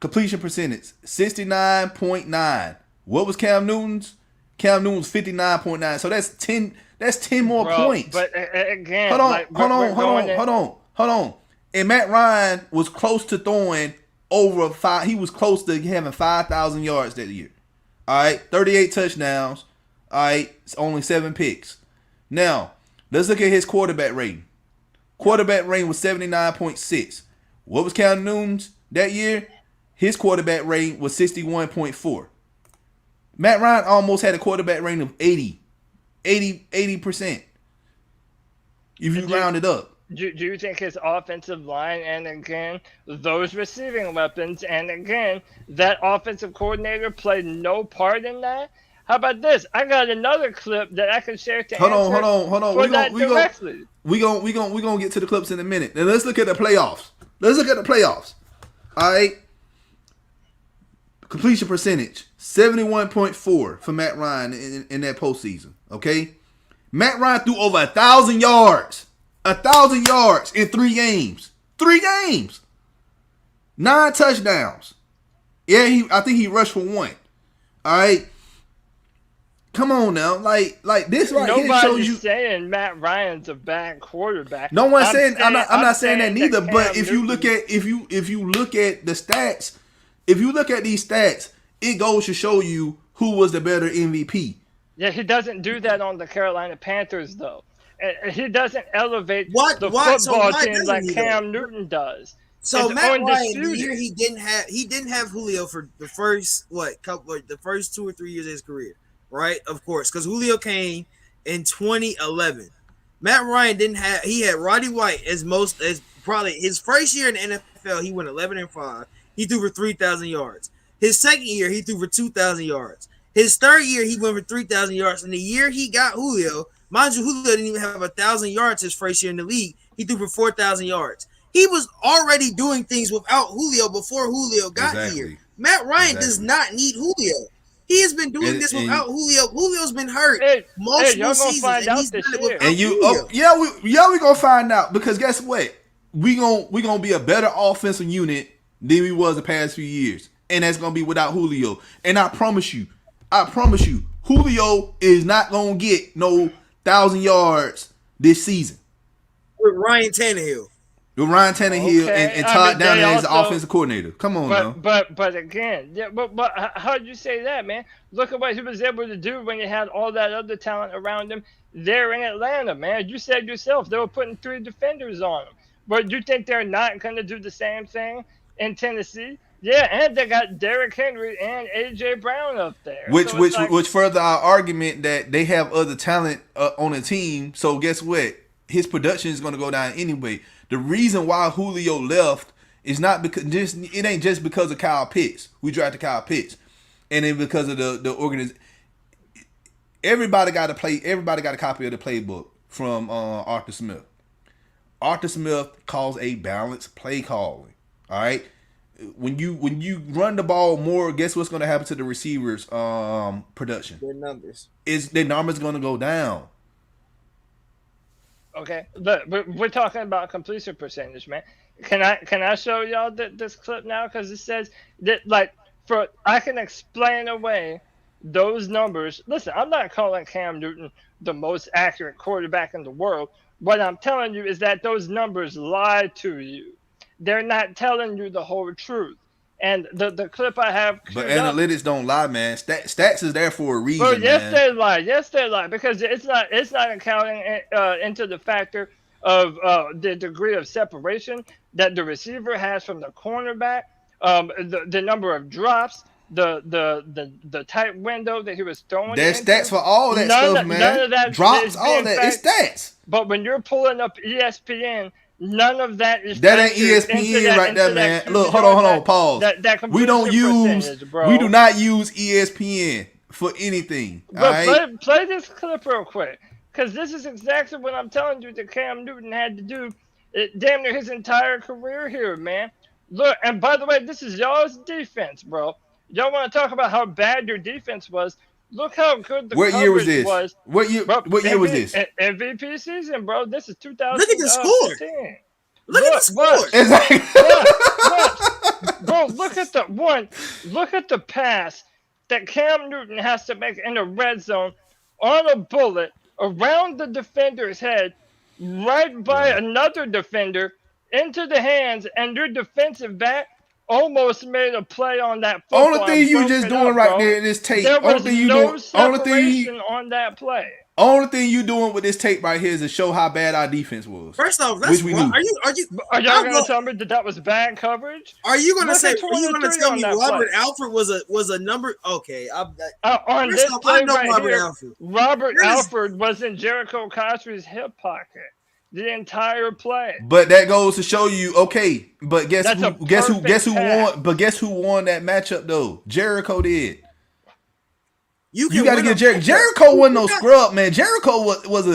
Completion percentage, 69.9. What was Cam Newton's? Cam Newton's 59.9. So that's 10 more points. But again, hold on. And Matt Ryan was close to throwing over 5. He was close to having 5,000 yards that year. All right, 38 touchdowns. All right, it's only 7 picks. Now, let's look at his quarterback rating. Quarterback rating was 79.6. What was Cam Newton's that year? His quarterback rating was 61.4. Matt Ryan almost had a quarterback rating of 80%. If you round it up. Do you think his offensive line, and again, those receiving weapons, and again, that offensive coordinator played no part in that? How about this? I got another clip that I can share to Hold on. We're gonna get to the clips in a minute. Now let's look at the playoffs. All right. Completion percentage, 71.4 for Matt Ryan in that postseason. Okay. Matt Ryan threw over 1,000 yards. 1,000 yards in 3 games. 3 games. 9 touchdowns. Yeah, I think he rushed for 1. All right. Come on now, like this right here shows you. Nobody's saying Matt Ryan's a bad quarterback. No one's saying. I'm not saying that neither. But if you look at the stats, if you look at these stats, it goes to show you who was the better MVP. Yeah, he doesn't do that on the Carolina Panthers though. He doesn't elevate the football team like Cam Newton does. So it's Matt Ryan, the year he didn't have Julio for the first the first 2 or 3 years of his career. Right, of course, because Julio came in 2011. Matt Ryan he had Roddy White as probably his first year in the NFL. He went 11-5. He threw for 3,000 yards. His second year, he threw for 2,000 yards. His third year, he went for 3,000 yards. And the year he got Julio, mind you, Julio didn't even have 1,000 yards his first year in the league. He threw for 4,000 yards. He was already doing things without Julio before Julio got here. Matt Ryan does not need Julio. He has been doing this without Julio. Julio's been hurt multiple seasons, and he's done it without Julio. We gonna find out because guess what? We gonna be a better offensive unit than we was the past few years, and that's gonna be without Julio. And I promise you, Julio is not gonna get no 1,000 yards this season with Ryan Tannehill. And Todd Downing as the offensive coordinator. Come on now. But again, but how'd you say that, man? Look at what he was able to do when he had all that other talent around him there in Atlanta, man. You said yourself they were putting 3 defenders on him. But you think they're not going to do the same thing in Tennessee? Yeah, and they got Derrick Henry and A.J. Brown up there. Which further our argument that they have other talent on the team. So guess what? His production is going to go down anyway. The reason why Julio left is not because it ain't just because of Kyle Pitts. We drafted Kyle Pitts, and then because of the organization. Everybody got a copy of the playbook from Arthur Smith. Arthur Smith calls a balanced play calling. All right, when you run the ball more, guess what's going to happen to the receivers' production? Their numbers going to go down. Okay, look, we're talking about completion percentage, man. Can I show y'all this clip now? Because it says that I can explain away those numbers. Listen, I'm not calling Cam Newton the most accurate quarterback in the world. What I'm telling you is that those numbers lie to you. They're not telling you the whole truth. And the clip I have, but analytics don't lie, man. Stats is there for a reason. Well, yes, they lie. Yes, they lie because it's not accounting into the factor of the degree of separation that the receiver has from the cornerback, the number of drops, the tight window that he was throwing. There's stats for all that stuff, man. None of that drops, all that. It's stats. But when you're pulling up ESPN. None of that is. That ain't ESPN right there, man. Look, hold on, pause. We do not use ESPN for anything. But play this clip real quick, because this is exactly what I'm telling you that Cam Newton had to do, damn near his entire career here, man. Look, and by the way, this is y'all's defense, bro. Y'all want to talk about how bad your defense was? Look how good the coverage was. What year was this? MVP season, bro. This is 2000. Look at the score. Look at the score. Exactly. Bro, look at the pass that Cam Newton has to make in the red zone on a bullet around the defender's head, right by another defender, into the hands, and your defensive back almost made a play on that football. Only thing you just doing right there in this tape. There was no separation on that play. Only thing you doing with this tape right here is to show how bad our defense was. First off, that's wrong. Are y'all going to tell me that was bad coverage? Are you going to tell me Robert Alford was a number? Okay, on this play right here, Robert Alford was in Jericho Cosby's hip pocket the entire play. But that goes to show you, okay. But guess who won? But guess who won that matchup though? Jericho did. You got to get Jericho. Jericho wasn't no scrub, man. Jericho was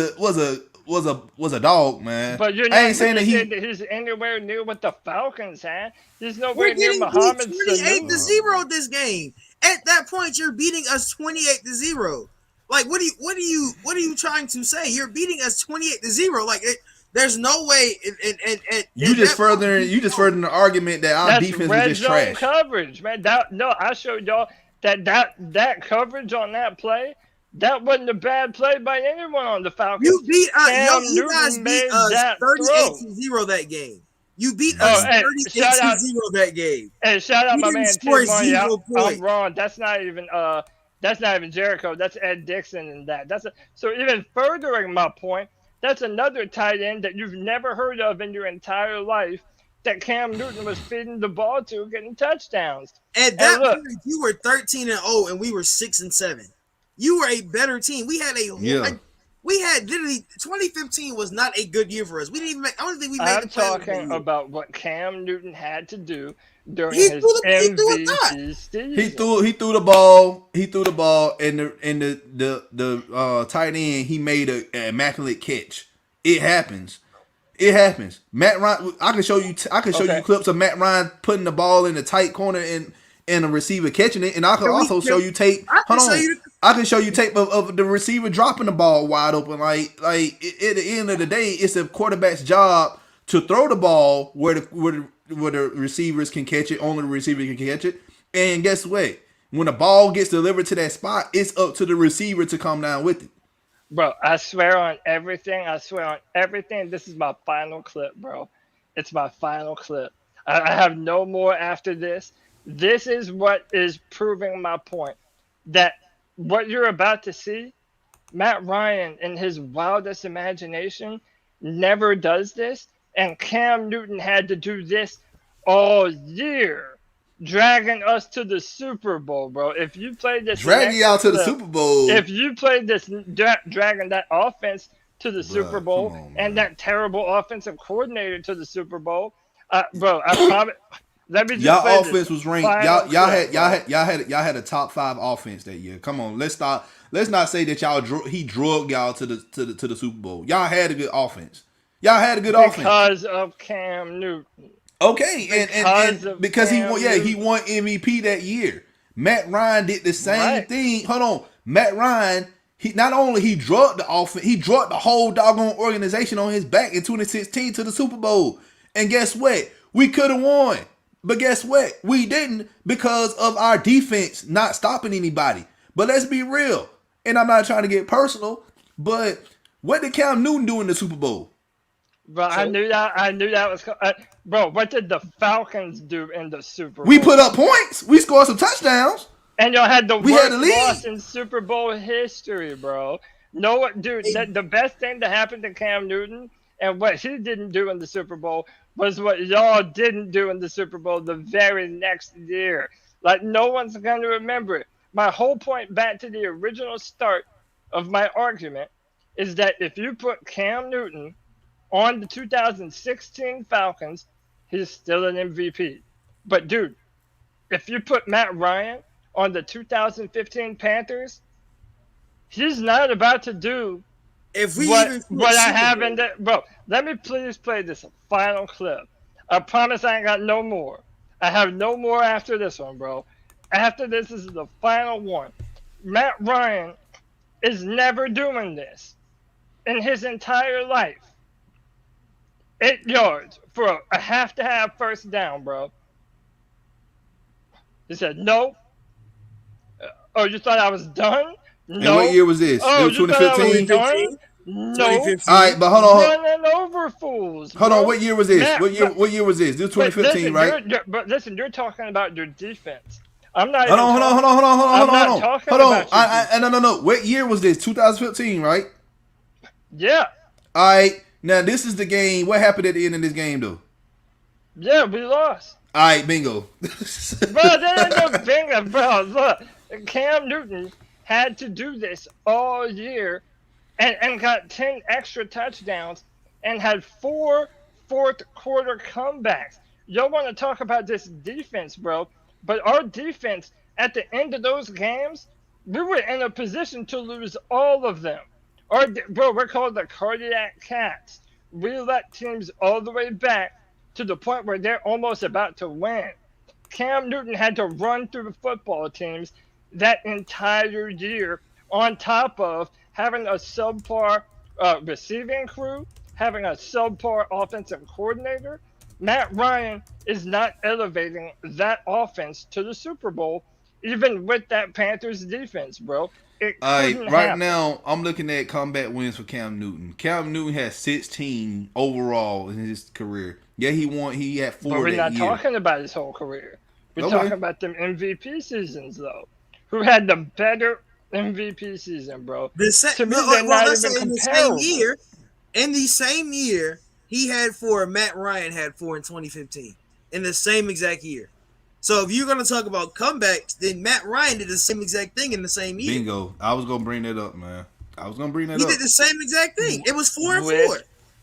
a dog, man. But you're not saying that he's anywhere near what the Falcons had. He's nowhere near Muhammad 28-0 this game. At that point, you're beating us 28-0. Like, what are you trying to say? You're beating us 28-0. Like, there's no way. You just furthering the argument that our That's defense was red just zone trash. coverage, man. I showed y'all that coverage on that play. That wasn't a bad play by anyone on the Falcons. You beat Cam you guys Newton beat made us that 38-0 that game. You beat us 38-0 that game. Hey, shout out We my didn't man score Tim Money. 0 I'm points. wrong. That's not even Jericho. That's Ed Dixon and that. So even furthering my point, that's another tight end that you've never heard of in your entire life that Cam Newton was feeding the ball to, getting touchdowns. At that point, you were 13-0 and we were 6-7. You were a better team. We had literally 2015 was not a good year for us. We didn't even make. I don't think we made. I'm talking about what Cam Newton had to do during his MVP season. He threw the ball. He threw the ball, and the tight end, he made an immaculate catch. It happens. Matt Ryan. I can show you clips of Matt Ryan putting the ball in the tight corner and a receiver catching it, and I can also show you tape. I can show you tape of the receiver dropping the ball wide open. Like at the end of the day, it's a quarterback's job to throw the ball where the receivers can catch it. Only the receiver can catch it. And guess what? When the ball gets delivered to that spot, it's up to the receiver to come down with it. Bro, I swear on everything. This is my final clip, bro. It's my final clip. I have no more after this. This is what is proving my point. That what you're about to see, Matt Ryan in his wildest imagination never does this. And Cam Newton had to do this all year, dragging us to the Super Bowl, bro. If you played this, dragging y'all to the Super Bowl. If you played this, dragging that offense to the Super Bowl and that terrible offensive coordinator to the Super Bowl, bro, I promise. Let me just y'all offense was ranked. Y'all had a top 5 offense that year. Come on, let's not say that he drug y'all to the Super Bowl. Y'all had a good offense. Because of Cam Newton. Okay, and because he won MVP that year. Matt Ryan did the same thing. Hold on, Matt Ryan. He not only drugged the offense, he drugged the whole doggone organization on his back in 2016 to the Super Bowl. And guess what? We could have won. But guess what? We didn't because of our defense not stopping anybody. But let's be real. And I'm not trying to get personal, but what did Cam Newton do in the Super Bowl? Bro, I knew that was. Bro, what did the Falcons do in the Super Bowl? We put up points. We scored some touchdowns. And y'all had the worst loss in Super Bowl history, bro. No, dude, the best thing that happened to Cam Newton and what he didn't do in the Super Bowl was what y'all didn't do in the Super Bowl the very next year. Like, no one's going to remember it. My whole point back to the original start of my argument is that if you put Cam Newton on the 2016 Falcons, he's still an MVP. But, dude, if you put Matt Ryan on the 2015 Panthers, he's not about to do what I have in there. Bro, let me please play this final clip. I promise I ain't got no more. I have no more after this one, bro. After this is the final one. Matt Ryan is never doing this in his entire life. 8 yards for a half-to-half first down, bro. He said, no. Oh, you thought I was done? No. And what year was this? Oh, it was 2015? No. 2015. All right, but hold on. Running over fools. Hold on, what year was this? What year was this? This was 2015, right? But listen, you're talking about your defense. I'm not. Hold on. Hold on. No. What year was this? 2015, right? Yeah. All right. Now this is the game. What happened at the end of this game, though? Yeah, we lost. All right, bingo. Bro, there ain't no bingo, bro. Look, Cam Newton had to do this all year, and got 10 extra touchdowns, and had 4 fourth-quarter comebacks. Y'all want to talk about this defense, bro? But our defense, at the end of those games, we were in a position to lose all of them. Bro, we're called the cardiac cats. We let teams all the way back to the point where they're almost about to win. Cam Newton had to run through the football teams that entire year on top of having a subpar receiving crew, having a subpar offensive coordinator, Matt Ryan is not elevating that offense to the Super Bowl, even with that Panthers defense, bro. It couldn't Right happen. now, I'm looking at comeback wins for Cam Newton. Cam Newton has 16 overall in his career. Yeah, he won. He had 4 But we're that not year. talking about his whole career. We're Okay. talking about them MVP seasons, though. Who had the better MVP season, bro? To me, they're not let's even say in the comparable. same year, he had 4. Matt Ryan had 4 in 2015 in the same exact year. So if you're gonna talk about comebacks, then Matt Ryan did the same exact thing in the same year. Bingo. I was gonna bring that up, man. He did the same exact thing. It was 4 and 4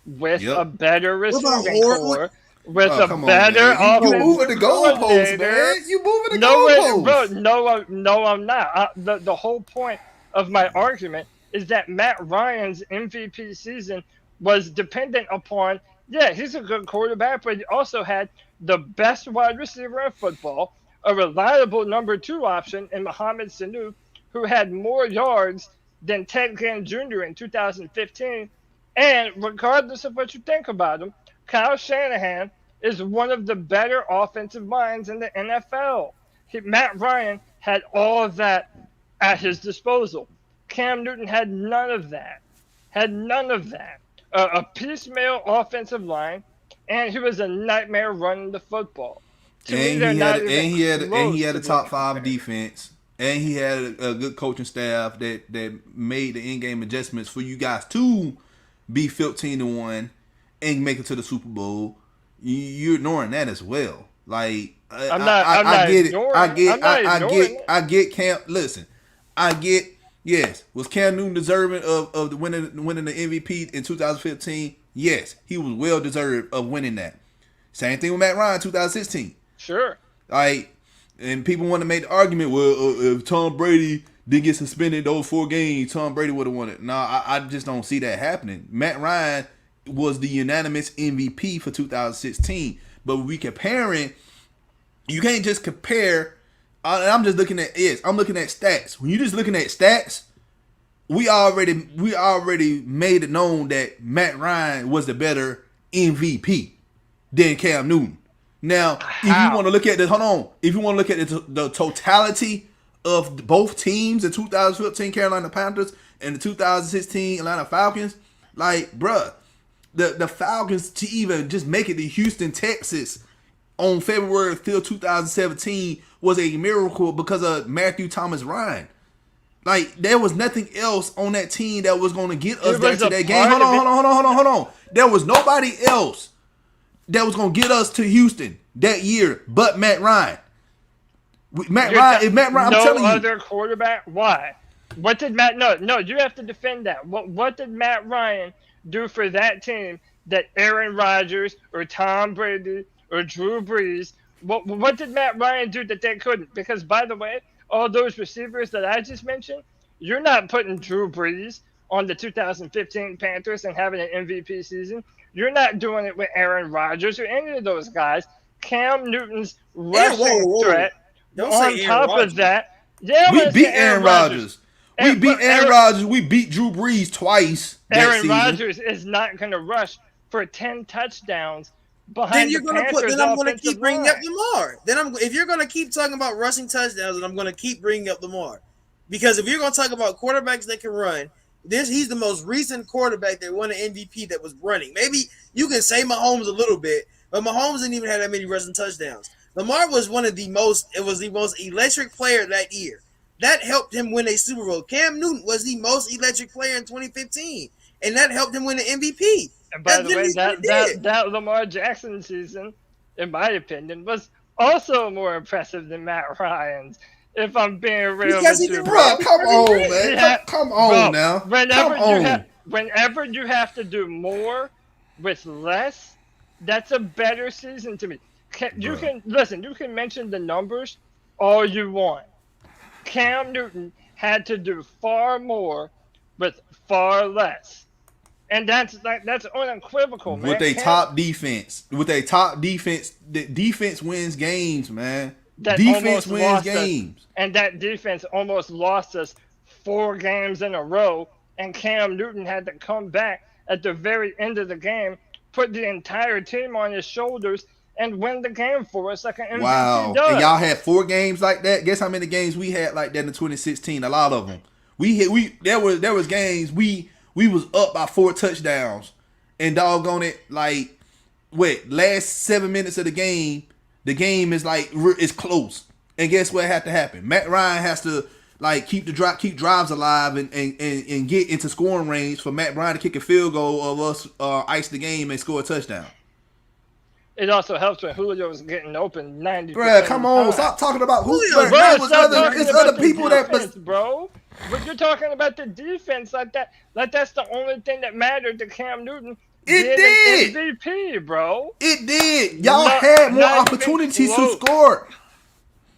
with Yep. a better receiving horrible- core, with Oh, a come on, better man. You offensive moving the goalposts, coordinator. man. You moving the No, goalposts. bro, no, I'm not. The whole point of my argument is that Matt Ryan's MVP season was dependent upon, yeah, he's a good quarterback, but he also had the best wide receiver in football, a reliable number 2 option in Mohamed Sanu, who had more yards than Ted Ginn Jr. in 2015. And regardless of what you think about him, Kyle Shanahan is one of the better offensive minds in the NFL. Matt Ryan had all of that at his disposal. Cam Newton had none of that. A piecemeal offensive line, and he was a nightmare running the football. To me, they're not even And he had a close to top being 5 compared. defense. And he had a good coaching staff that made the in-game adjustments for you guys to be 15-1 and make it to the Super Bowl. You're ignoring that as well. Like I get it. I get Cam. Listen, I get. Yes, was Cam Newton deserving of the winning the MVP in 2015? Yes, he was well deserved of winning that. Same thing with Matt Ryan 2016. Sure. Like, and people want to make the argument, well, if Tom Brady didn't get suspended those 4 games, Tom Brady would have won it. No, I just don't see that happening. Matt Ryan was the unanimous MVP for 2016. But we comparing, you can't just compare. I'm just looking at I'm looking at stats. When you're just looking at stats, we already made it known that Matt Ryan was the better MVP than Cam Newton. Now, if you want to look at this, if you want to look at the totality of both teams, the 2015 Carolina Panthers and the 2016 Atlanta Falcons, like, bruh, the Falcons to even just make it to Houston, Texas on February 5th, 2017 was a miracle because of Matthew Thomas Ryan. Like, there was nothing else on that team that was going to get us there to that game. Hold on. There was nobody else that was going to get us to Houston that year but Matt Ryan. I'm telling you. No other quarterback? Why? What did Matt... No, you have to defend that. What did Matt Ryan do for that team that Aaron Rodgers or Tom Brady or Drew Brees... What did Matt Ryan do that they couldn't? Because, by the way, all those receivers that I just mentioned, you're not putting Drew Brees on the 2015 Panthers and having an MVP season. You're not doing it with Aaron Rodgers or any of those guys. Cam Newton's rushing threat. Don't on say top Aaron of that, yeah, we beat Aaron Rodgers. We beat Aaron Rodgers. We beat Drew Brees twice. Aaron Rodgers is not going to rush for 10 touchdowns. Then you're gonna I'm gonna keep bringing up Lamar. If you're gonna keep talking about rushing touchdowns, then I'm gonna keep bringing up Lamar, because if you're gonna talk about quarterbacks that can run, he's the most recent quarterback that won an MVP that was running. Maybe you can say Mahomes a little bit, but Mahomes didn't even have that many rushing touchdowns. Lamar was the most electric player that year. That helped him win a Super Bowl. Cam Newton was the most electric player in 2015, and that helped him win the MVP. And by the way, that Lamar Jackson season, in my opinion, was also more impressive than Matt Ryan's. If I'm being real with you, bro, come on, man, Yeah, come on now. Whenever you have to do more with less, that's a better season to me. You can mention the numbers all you want. Cam Newton had to do far more with far less. And that's unequivocal, man. With a top defense. The defense wins games, man. Defense wins games. And that defense almost lost us 4 games in a row, and Cam Newton had to come back at the very end of the game, put the entire team on his shoulders, and win the game for us like an MVP Wow. does. And y'all had 4 games like that. Guess how many games we had like that in 2016? A lot of them. There was games we was up by 4 touchdowns, and doggone it, like last 7 minutes of the game is like it's close. And guess what had to happen? Matt Ryan has to like keep drives alive and get into scoring range for Matt Ryan to kick a field goal of us ice the game and score a touchdown. It also helps when Julio was getting open 90%. Bruh, come on, stop talking about Julio. It's other people defense, bro. But you're talking about the defense like that. Like that's the only thing that mattered to Cam Newton. It did. MVP, bro. It did. Y'all had more opportunities to score.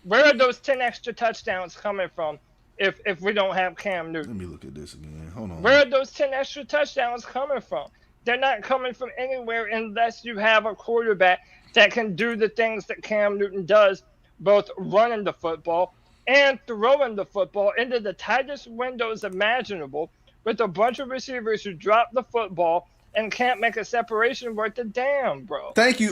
Where are those 10 extra touchdowns coming from if we don't have Cam Newton? Let me look at this again. Hold on. Where are those 10 extra touchdowns coming from? They're not coming from anywhere unless you have a quarterback that can do the things that Cam Newton does, both running the football and throwing the football into the tightest windows imaginable with a bunch of receivers who drop the football and can't make a separation worth a damn, bro. Thank you,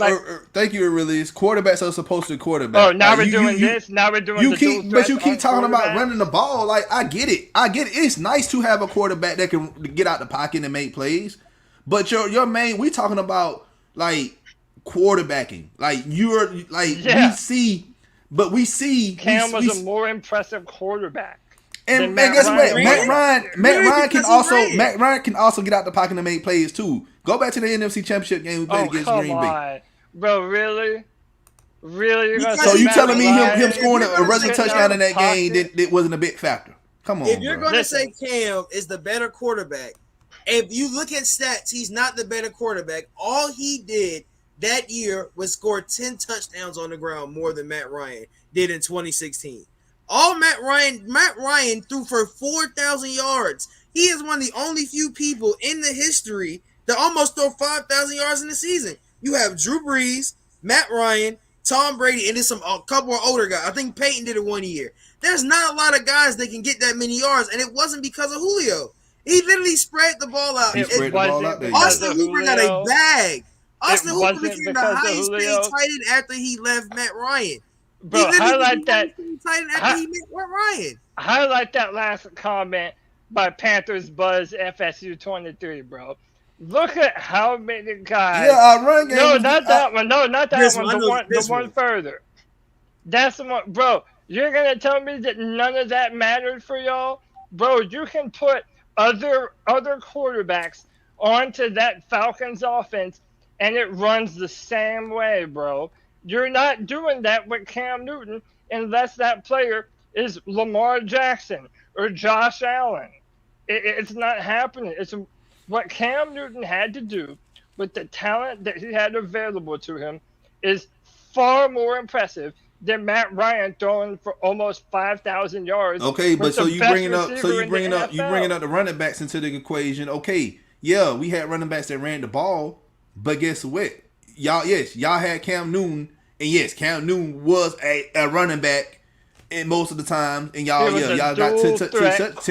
thank you, Release. Quarterbacks are supposed to quarterback. Oh, now we're doing this. Now we're doing but you keep talking about running the ball. Like, I get it. It's nice to have a quarterback that can get out the pocket and make plays. But your main, we talking about like quarterbacking. Like you're like we see Cam was a more impressive quarterback. And guess what? Matt Ryan can also get out the pocket and make plays too. Go back to the NFC Championship game we played against Green Bay. Bro, really? Really? So you telling me him scoring a rushing touchdown in that game that wasn't a big factor? Come on. If you're going to say Cam is the better quarterback, if you look at stats, he's not the better quarterback. All he did that year was score 10 touchdowns on the ground more than Matt Ryan did in 2016. Matt Ryan threw for 4,000 yards. He is one of the only few people in the history that almost throw 5,000 yards in the season. You have Drew Brees, Matt Ryan, Tom Brady, and then a couple of older guys. I think Peyton did it 1 year. There's not a lot of guys that can get that many yards, and it wasn't because of Julio. He literally spread the ball out. Austin Hooper got a bag. Austin Hooper became the highest paid tight end after he left Matt Ryan. Bro, highlight that. After he met Matt Ryan. Highlight that last comment by Panthers Buzz FSU 23, bro. Look at how many guys. Yeah, run game. No, not that one. No, not that one. The one further. That's the one, bro. You're gonna tell me that none of that mattered for y'all, bro? You can put other quarterbacks onto that Falcons offense, and it runs the same way, bro. You're not doing that with Cam Newton unless that player is Lamar Jackson or Josh Allen. It's not happening. It's what Cam Newton had to do with the talent that he had available to him is far more impressive than Matt Ryan throwing for almost 5,000 yards. Okay, but you bringing up the running backs into the equation. Okay, yeah, we had running backs that ran the ball, but guess what? Y'all had Cam Newton, and yes, Cam Newton was a running back, and most of the time, and y'all got 10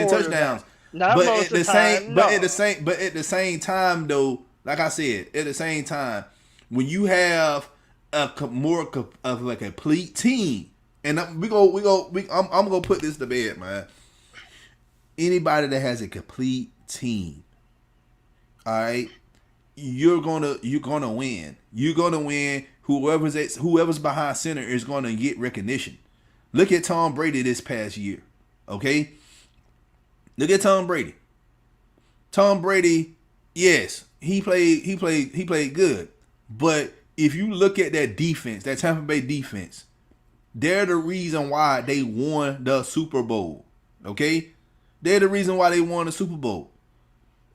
touchdowns. But at the same time, though, like I said, at the same time, when you have more of a complete team, and I'm gonna put this to bed, man. Anybody that has a complete team, all right, you're gonna win. You're gonna win. Whoever's behind center is gonna get recognition. Look at Tom Brady this past year. Okay, look at Tom Brady. Tom Brady, yes, he played good, but if you look at that defense, that Tampa Bay defense, they're the reason why they won the Super Bowl. Okay, they're the reason why they won the Super Bowl.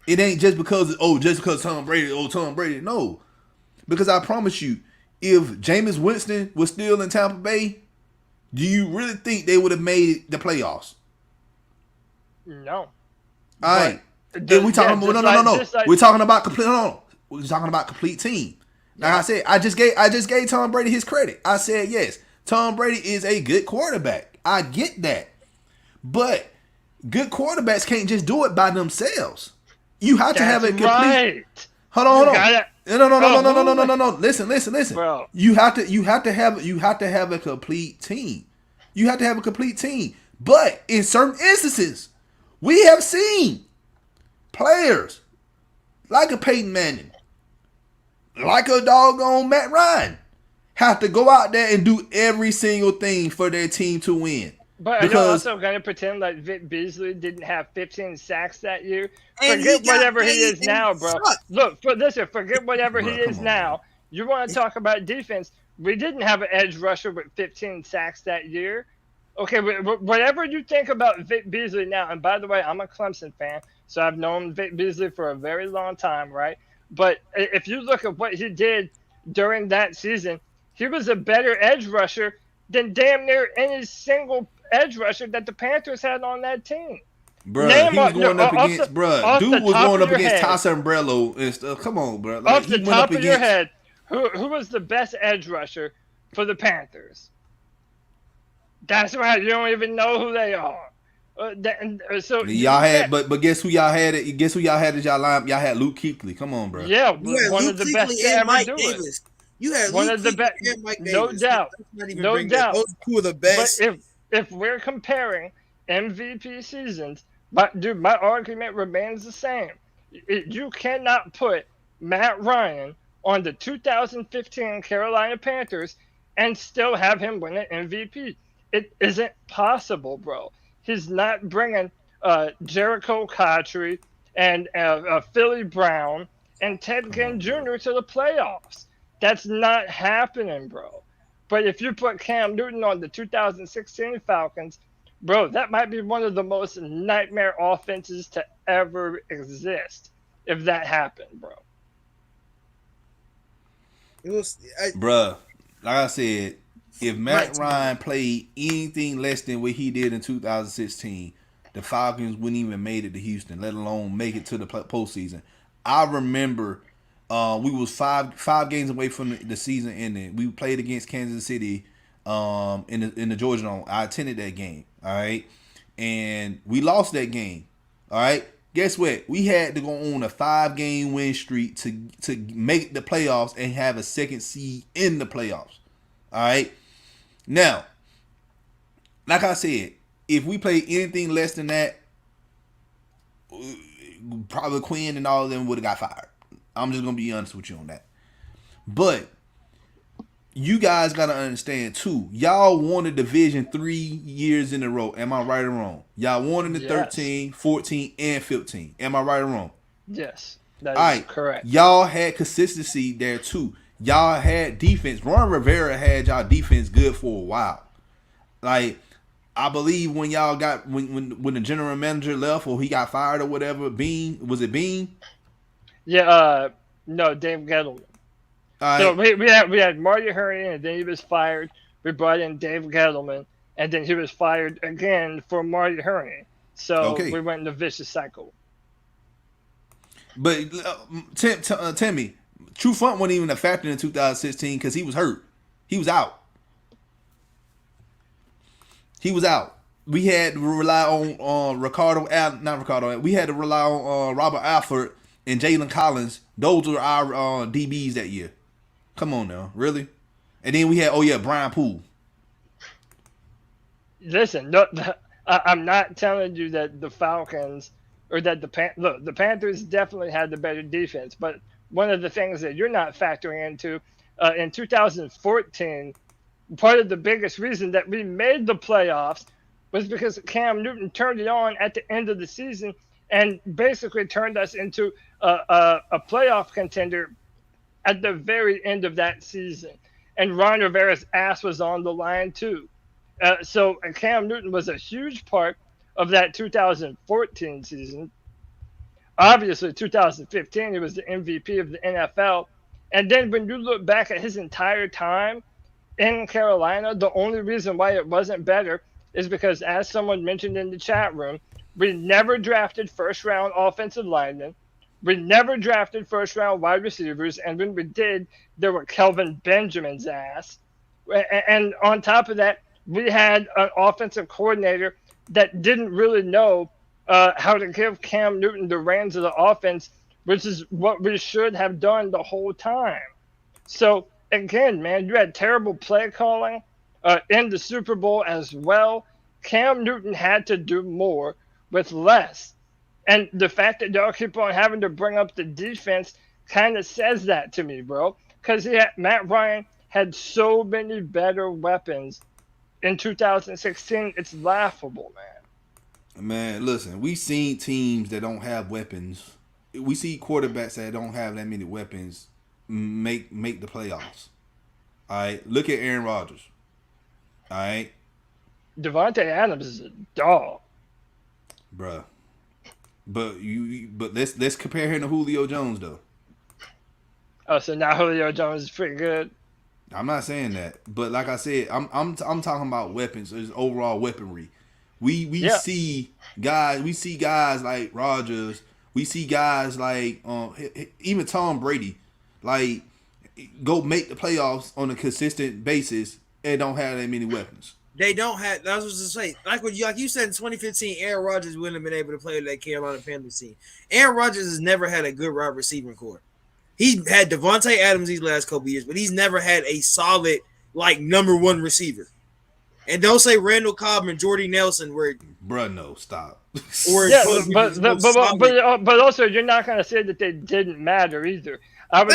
It ain't just because Tom Brady. No, because I promise you, if Jameis Winston was still in Tampa Bay, do you really think they would have made the playoffs? No. All right. We talking about no. We're talking about complete. We're talking about complete team. Like I said, I just gave Tom Brady his credit. I said yes, Tom Brady is a good quarterback. I get that, but good quarterbacks can't just do it by themselves. You have to have a complete. Right. Hold on. No. Listen. Bro. You have to have a complete team. You have to have a complete team. But in certain instances, we have seen players like a Peyton Manning, like a doggone Matt Ryan, have to go out there and do every single thing for their team to win. But are you also going to pretend like Vic Beasley didn't have 15 sacks that year? Forget whatever he is now, bro. Look, forget whatever he is now. You want to talk about defense? We didn't have an edge rusher with 15 sacks that year. Okay, whatever you think about Vic Beasley now, and by the way, I'm a Clemson fan, so I've known Vic Beasley for a very long time, right? But if you look at what he did during that season, he was a better edge rusher than damn near any single edge rusher that the Panthers had on that team. Bruh, he was going up against, dude was going up against Tyson Umbrello and stuff. Come on, bro. Like, off the top of your head, who was the best edge rusher for the Panthers? That's right. You don't even know who they are. So y'all had, but guess who y'all had? Guess who y'all had as y'all line? Y'all had Luke Kuechly. Come on, bro. Yeah, one of the best to ever do it. You had one of the best, no doubt, no doubt. Those two of the best. But if we're comparing MVP seasons, my argument remains the same. You cannot put Matt Ryan on the 2015 Carolina Panthers and still have him win an MVP. It isn't possible, bro. He's not bringing Jericho Cotchery and Philly Brown and Ted Ginn Jr. to the playoffs. That's not happening, bro. But if you put Cam Newton on the 2016 Falcons, bro, that might be one of the most nightmare offenses to ever exist if that happened, bro. Bruh, like I said, if Matt Ryan played anything less than what he did in 2016, the Falcons wouldn't even made it to Houston, let alone make it to the postseason. I remember we was five games away from the season ending. We played against Kansas City in the Georgia Dome. I attended that game, all right? And we lost that game, all right? Guess what? We had to go on a 5-game win streak to make the playoffs and have a second seed in the playoffs, all right? Now, like I said, if we played anything less than that, probably Quinn and all of them would have got fired. I'm just going to be honest with you on that. But you guys got to understand, too. Y'all won a division 3 years in a row. Am I right or wrong? Y'all won in the 13, 14, and 15. Am I right or wrong? Yes, that is correct. Y'all had consistency there, too. Y'all had defense. Ron Rivera had y'all defense good for a while. Like, I believe when y'all got when the general manager left or he got fired or whatever, was it Bean? Yeah, no, Dave Gettleman. Right. So we had Marty Hurney, and then he was fired. We brought in Dave Gettleman, and then he was fired again for Marty Hurney. So we went in a vicious cycle. But tell me, True Front wasn't even a factor in 2016 because he was hurt. He was out. We had to rely on We had to rely on Robert Alford and Jalen Collins. Those were our DBs that year. Come on now, really? And then we had Brian Poole. Listen, no, I'm not telling you that the Falcons or that the Panthers definitely had the better defense, but one of the things that you're not factoring into in 2014, part of the biggest reason that we made the playoffs was because Cam Newton turned it on at the end of the season and basically turned us into a playoff contender at the very end of that season. And Ron Rivera's ass was on the line too. So Cam Newton was a huge part of that 2014 season. Obviously, 2015, he was the MVP of the NFL. And then when you look back at his entire time in Carolina, the only reason why it wasn't better is because, as someone mentioned in the chat room, we never drafted first-round offensive linemen. We never drafted first-round wide receivers. And when we did, there were Kelvin Benjamin's ass. And on top of that, we had an offensive coordinator that didn't really know how to give Cam Newton the reins of the offense, which is what we should have done the whole time. So again, man, you had terrible play calling in the Super Bowl as well. Cam Newton had to do more with less. And the fact that y'all keep on having to bring up the defense kind of says that to me, bro. Because Matt Ryan had so many better weapons in 2016. It's laughable, man. Man, listen, we seen teams that don't have weapons. We see quarterbacks that don't have that many weapons make the playoffs. All right, look at Aaron Rodgers. All right, Devontae Adams is a dog, bruh. But let's compare him to Julio Jones though. Oh, so now Julio Jones is pretty good. I'm not saying that, but like I said, I'm talking about weapons, is overall weaponry. We see guys like Rodgers. We see guys like even Tom Brady, like go make the playoffs on a consistent basis and don't have that many weapons. They don't have. That's what I was to say. Like you said in 2015, Aaron Rodgers wouldn't have been able to play with that Carolina Panthers team. Aaron Rodgers has never had a good wide receiving core. He had Devontae Adams these last couple years, but he's never had a solid like number one receiver. And don't say Randall Cobb and Jordy Nelson were. Bruh, no, stop. Or but also you're not gonna say that they didn't matter either. I would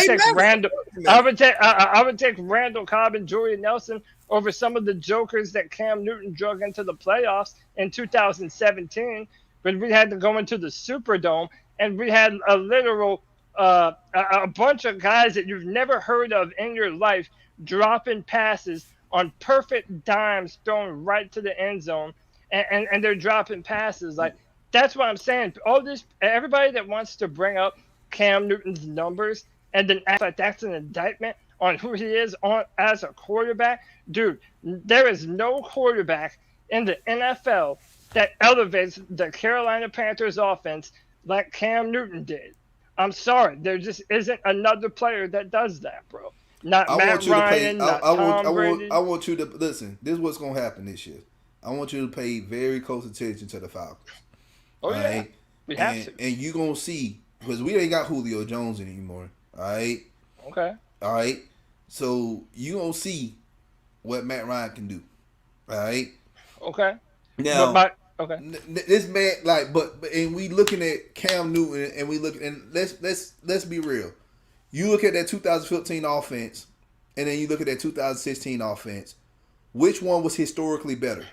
take Randall Cobb and Jordy Nelson over some of the jokers that Cam Newton drug into the playoffs in 2017 when we had to go into the Superdome and we had a literal a bunch of guys that you've never heard of in your life dropping passes on perfect dimes thrown right to the end zone, and they're dropping passes. Like, that's what I'm saying. Everybody that wants to bring up Cam Newton's numbers and then act like that's an indictment on who he is as a quarterback, dude, there is no quarterback in the NFL that elevates the Carolina Panthers offense like Cam Newton did. I'm sorry, there just isn't another player that does that, bro. Not Matt Ryan, not Tom Brady. I want you to listen. This is what's gonna happen this year. I want you to pay very close attention to the Falcons. Oh yeah, right? we have to. And you gonna see, because we ain't got Julio Jones anymore. All right. Okay. All right. So you gonna see what Matt Ryan can do. All right. Okay. Now, this man, and we looking at Cam Newton, and we look, and let's be real. You look at that 2015 offense, and then you look at that 2016 offense. Which one was historically better?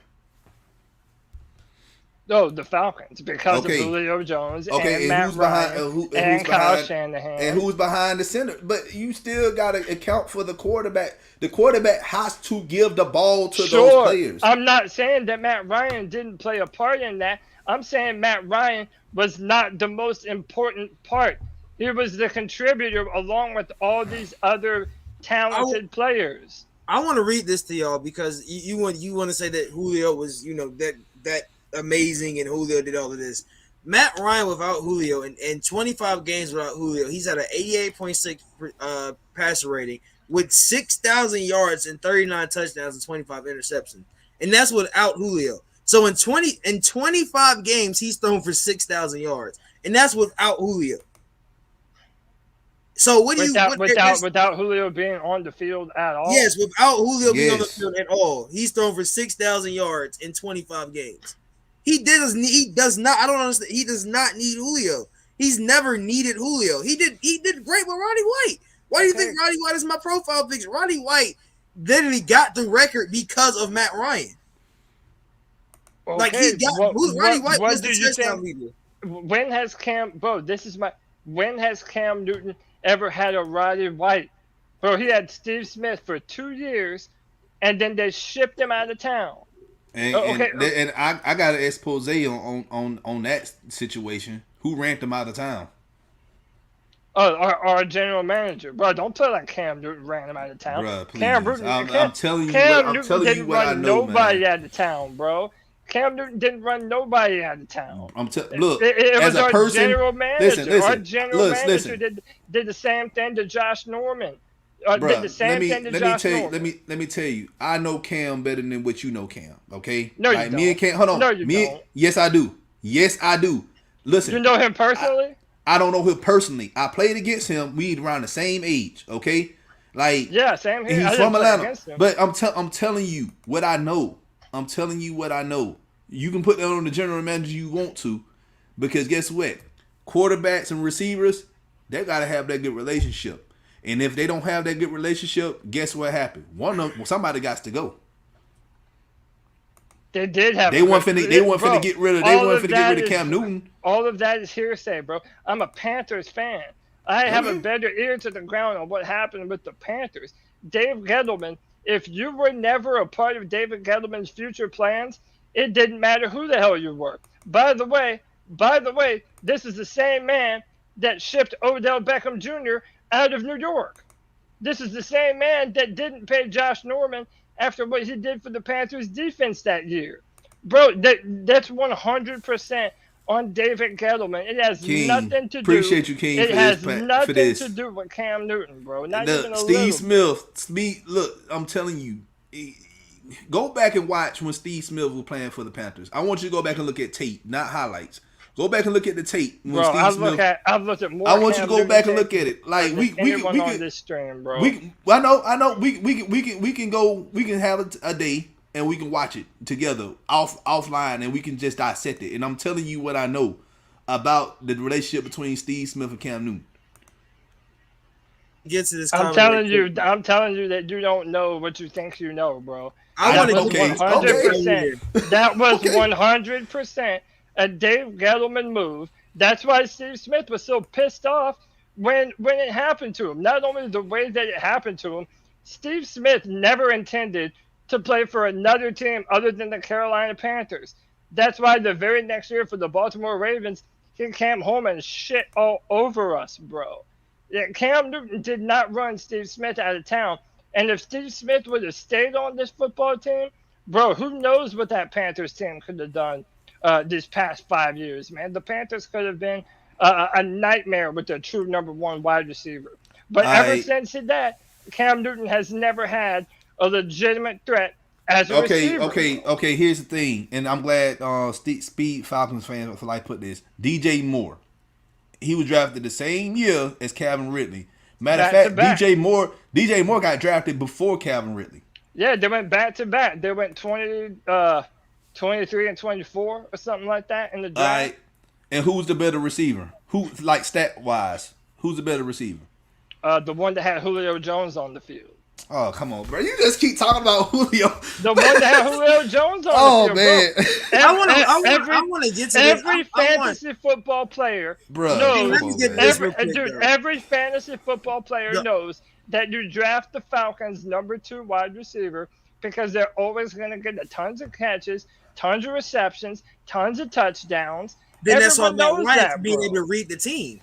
No, the Falcons, because of Julio Jones and Matt Ryan and Kyle Shanahan. And who's behind the center? But you still got to account for the quarterback. The quarterback has to give the ball to those players. I'm not saying that Matt Ryan didn't play a part in that. I'm saying Matt Ryan was not the most important part. He was the contributor along with all these other talented players. I want to read this to y'all because you want to say that Julio was, that amazing and Julio did all of this. Matt Ryan without Julio and 25 games without Julio, he's at an 88.6 passer rating with 6,000 yards and 39 touchdowns and 25 interceptions. And that's without Julio. So in 25 games, he's thrown for 6,000 yards. And that's without Julio. So without Julio being on the field at all? Yes, without Julio being on the field at all. He's thrown for 6,000 yards in 25 games. He does not. I don't understand. He does not need Julio. He's never needed Julio. He did great with Roddy White. Why do you think Roddy White is my profile picture? Roddy White literally got the record because of Matt Ryan. Okay, like he got Roddy White was the touchdown leader. When has Cam Newton ever had a Roddy White? Bro, he had Steve Smith for 2 years, and then they shipped him out of town. And I got an expose on that situation. Who ran him out of town? Oh, our general manager, bro. Don't play like Cam Newton ran him out of town. Bro, please. I'm telling you what I know, nobody man. out of town, bro. Cam Newton didn't run nobody out of town. Look, it was as a our person, general manager. listen, our general manager did the same thing to Josh Norman. Did the same thing to Josh Norman. Let me tell you. I know Cam better than what you know Cam. Okay. No, like, you don't. Me and Cam. Hold on. No, you don't. Yes, I do. Yes, I do. Listen, You know him personally? I don't know him personally. I played against him. We around the same age, okay? Like, Yeah, same here. I he's didn't from play Atlanta. against him. But I'm telling you what I know. I'm telling you what I know. You can put that on the general manager you want to, because guess what? Quarterbacks and receivers, they gotta have that good relationship. And if they don't have that good relationship, guess what happened? Somebody got to go. They did have. They weren't finna get rid of Cam Newton. All of that is hearsay, bro. I'm a Panthers fan. I have a better ear to the ground on what happened with the Panthers. Dave Gettleman, if you were never a part of David Gettleman's future plans, it didn't matter who the hell you were. By the way, this is the same man that shipped Odell Beckham Jr. out of New York. This is the same man that didn't pay Josh Norman after what he did for the Panthers defense that year. Bro, that's 100% on David Gettleman. It has nothing to do. Appreciate you, King. It has nothing to do with Cam Newton, bro. Not even a little. Smith. Look, I'm telling you, go back and watch when Steve Smith was playing for the Panthers. I want you to go back and look at tape, not highlights. Go back and look at the tape. Bro, I've looked at more. I want you to go back and look at it. Like we can on this stream, bro. I know. We can go. We can have a day and we can watch it together offline, and we can just dissect it. And I'm telling you what I know about the relationship between Steve Smith and Cam Newton. Get to this. I'm telling you that you don't know what you think you know, bro. I want to 100%. That was 100%. A Dave Gettleman move. That's why Steve Smith was so pissed off when it happened to him. Not only the way that it happened to him, Steve Smith never intended to play for another team other than the Carolina Panthers. That's why the very next year for the Baltimore Ravens, he came home and shit all over us, bro. Yeah, Cam Newton did not run Steve Smith out of town. And if Steve Smith would have stayed on this football team, bro, who knows what that Panthers team could have done these past 5 years, man. The Panthers could have been a nightmare with their true number one wide receiver. But ever since that, Cam Newton has never had a legitimate threat as a receiver. Okay. Here's the thing, and I'm glad Speed Falcons fans put this. DJ Moore, he was drafted the same year as Calvin Ridley. Matter of fact, DJ Moore got drafted before Calvin Ridley. Yeah, they went back to back. They went 23 and 24 or something like that in the draft. All right. And who's the better receiver? Who, like stat wise, who's the better receiver? The one that had Julio Jones on the field. Oh, come on, bro. You just keep talking about Julio. The one that had Julio Jones on the field. Man. Bro. I want to get to every fantasy football player knows. Every fantasy football player knows that you draft the Falcons' number 2 wide receiver because they're always going to get tons of catches, tons of receptions, tons of touchdowns. Then that's on Matt Ryan being able to read the team.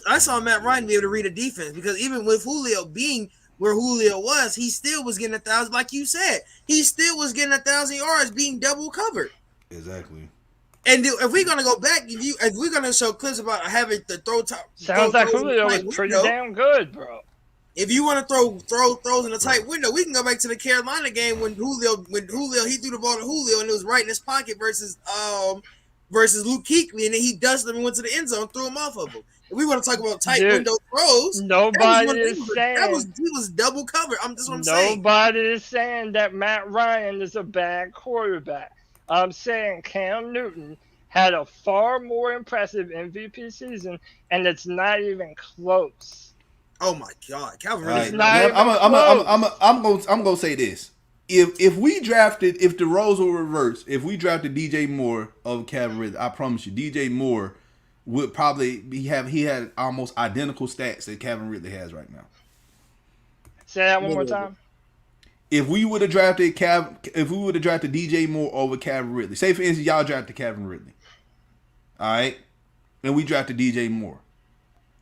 I saw Matt Ryan be able to read a defense because even with Julio being where Julio was, he still was getting 1,000. Like you said, he still was getting 1,000 yards being double covered. Exactly. And if we're gonna go back, if we're gonna show clips about having the throw top, sounds like Julio is pretty damn good, bro. If you want to throw throws in a tight window, we can go back to the Carolina game when Julio he threw the ball to Julio and it was right in his pocket versus Luke Kuechly, and then he dusted him and went to the end zone, threw him off of him. If we want to talk about tight window throws, nobody is saying he was double covered. That's what I'm saying. Nobody is saying that Matt Ryan is a bad quarterback. I'm saying Cam Newton had a far more impressive MVP season, and it's not even close. Oh my God, Calvin! I'm gonna say this: if the roles were reversed, if we drafted DJ Moore over Calvin Ridley, I promise you, DJ Moore would probably he had almost identical stats that Calvin Ridley has right now. Say that one more time. If we would have drafted DJ Moore over Calvin Ridley, say for instance y'all drafted Calvin Ridley, all right, and we drafted DJ Moore,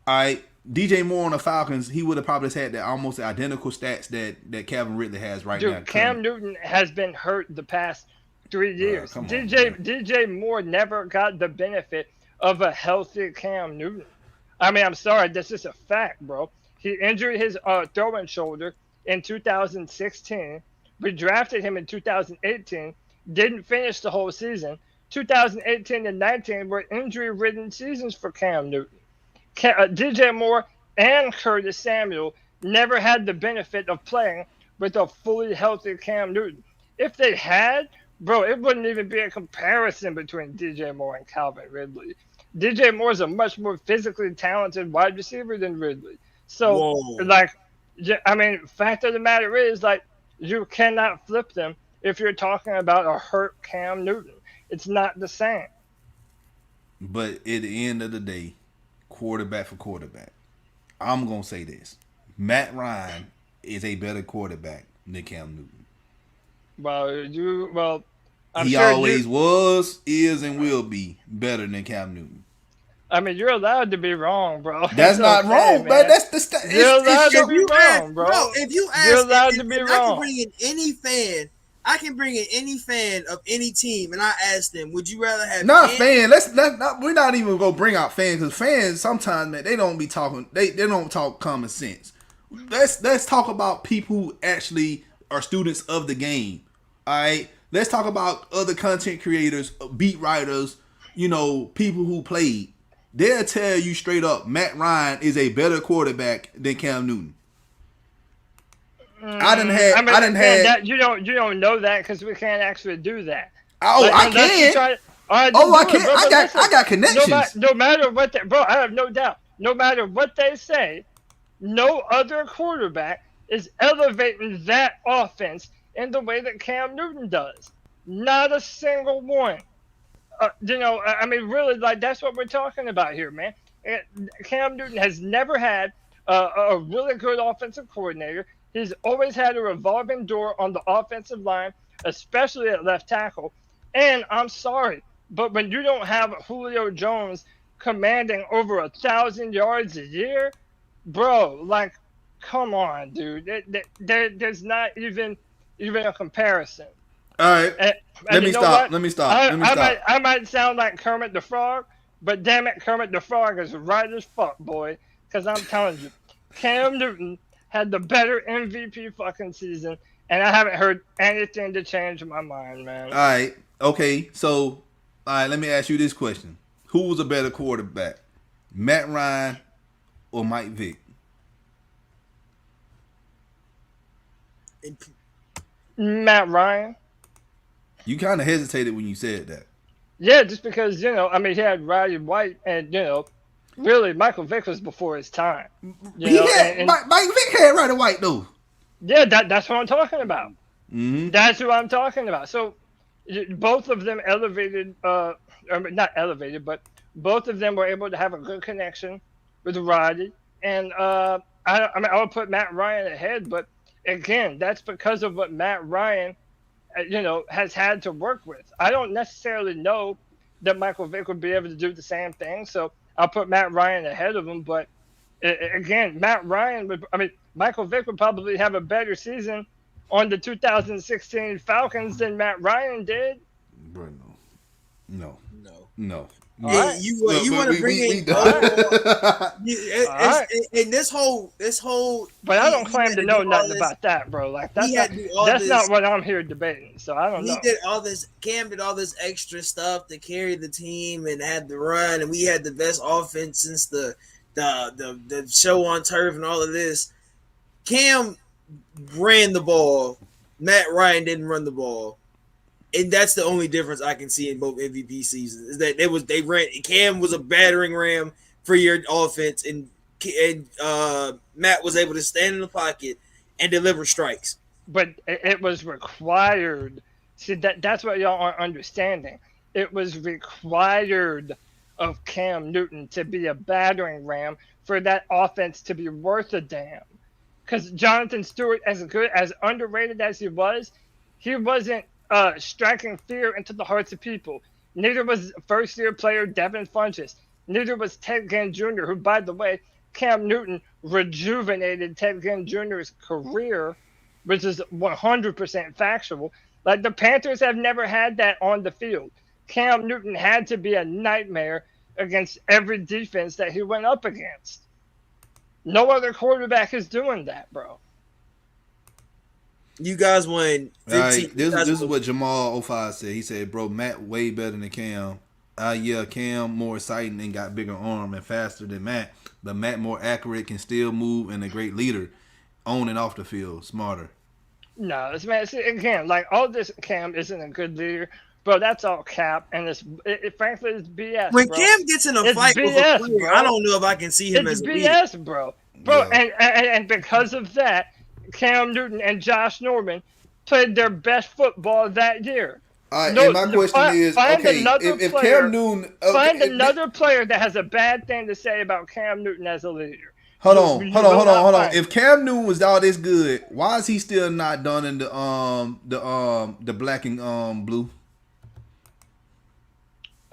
all right. DJ Moore on the Falcons, he would have probably had that almost identical stats that Calvin Ridley has right now. Cam Newton has been hurt the past 3 years. DJ Moore never got the benefit of a healthy Cam Newton. I mean, I'm sorry, that's just a fact, bro. He injured his throwing shoulder in 2016. We drafted him in 2018. Didn't finish the whole season. 2018 and 19 were injury-ridden seasons for Cam Newton. DJ Moore and Curtis Samuel never had the benefit of playing with a fully healthy Cam Newton. If they had, bro, it wouldn't even be a comparison between DJ Moore and Calvin Ridley. DJ Moore is a much more physically talented wide receiver than Ridley. So, like, I mean, fact of the matter is, like, you cannot flip them if you're talking about a hurt Cam Newton. It's not the same. But at the end of the day, quarterback for quarterback, I'm going to say this. Matt Ryan is a better quarterback than Cam Newton. I'm he sure always was, is, and will be better than Cam Newton. I mean, you're allowed to be wrong, bro. That's not wrong, man. But that's the you're allowed to be wrong, bro. If you ask, you're allowed to be wrong. I can bring in any fan of any team, and I ask them, "Would you rather have?" Fan. We're not even gonna bring out fans because fans sometimes, man, they don't be talking. They don't talk common sense. Let's talk about people who actually are students of the game. All right. Let's talk about other content creators, beat writers. People who played. They'll tell you straight up, Matt Ryan is a better quarterback than Cam Newton. I didn't have. You don't know that because we can't actually do that. Oh, I can. I can. I got connections. No matter what, bro, I have no doubt. No matter what they say, no other quarterback is elevating that offense in the way that Cam Newton does. Not a single one. I mean, really, like, that's what we're talking about here, man. Cam Newton has never had a really good offensive coordinator. He's always had a revolving door on the offensive line, especially at left tackle. And I'm sorry, but when you don't have Julio Jones commanding over 1,000 yards a year, bro, like, come on, dude. There's not even a comparison. All right. Let me stop. I might sound like Kermit the Frog, but damn it, Kermit the Frog is right as fuck, boy. Because I'm telling you, Cam Newton had the better MVP fucking season, and I haven't heard anything to change my mind, man. All right. Okay. So, all right, let me ask you this question. Who was a better quarterback, Matt Ryan or Mike Vick? Matt Ryan. You kind of hesitated when you said that. Yeah, just because, he had Roddy White and, really, Michael Vick was before his time. Mike Vick had Roddy White, though. Yeah, that's what I'm talking about. Mm-hmm. That's what I'm talking about. So, both of them not elevated, but both of them were able to have a good connection with Roddy. And, I would put Matt Ryan ahead, but, again, that's because of what Matt Ryan has had to work with. I don't necessarily know that Michael Vick would be able to do the same thing, so I'll put Matt Ryan ahead of him. But again, Michael Vick would probably have a better season on the 2016 Falcons than Matt Ryan did. Bro, no. Right. You want to bring in and this whole. But I don't claim to know nothing about that, bro. Like that's not what I'm here debating. So I don't know. Cam did all this extra stuff to carry the team and had the run, and we had the best offense since the show on turf and all of this. Cam ran the ball. Matt Ryan didn't run the ball. And that's the only difference I can see in both MVP seasons is that Cam was a battering ram for your offense, and Matt was able to stand in the pocket and deliver strikes. But it was required. See, that's what y'all aren't understanding. It was required of Cam Newton to be a battering ram for that offense to be worth a damn. Because Jonathan Stewart, as underrated as he wasn't striking fear into the hearts of people. Neither was first-year player Devin Funchess. Neither was Ted Ginn Jr., who, by the way, Cam Newton rejuvenated Ted Ginn Jr.'s career, which is 100% factual. Like, the Panthers have never had that on the field. Cam Newton had to be a nightmare against every defense that he went up against. No other quarterback is doing that, bro. You guys won 15. Right, this is what Jamal 05 said. He said, "Bro, Matt way better than Cam. Yeah, Cam more exciting and got bigger arm and faster than Matt, but Matt more accurate, can still move, and a great leader, on and off the field, smarter." No, it's man. See, again, like all this Cam isn't a good leader, bro. That's all cap, and frankly it's BS. When bro. Cam gets in a It's fight BS, with a player, bro. I don't know if I can see him It's as a leader. BS, bro. Bro, Yeah. and because of that, Cam Newton and Josh Norman played their best football that year. All right, No, and my question is, find okay, another if player- Cam Newton, Find another player that has a bad thing to say about Cam Newton as a leader. hold You on. will not find it. If Cam Newton was all this good, why is he still not done in the black and blue?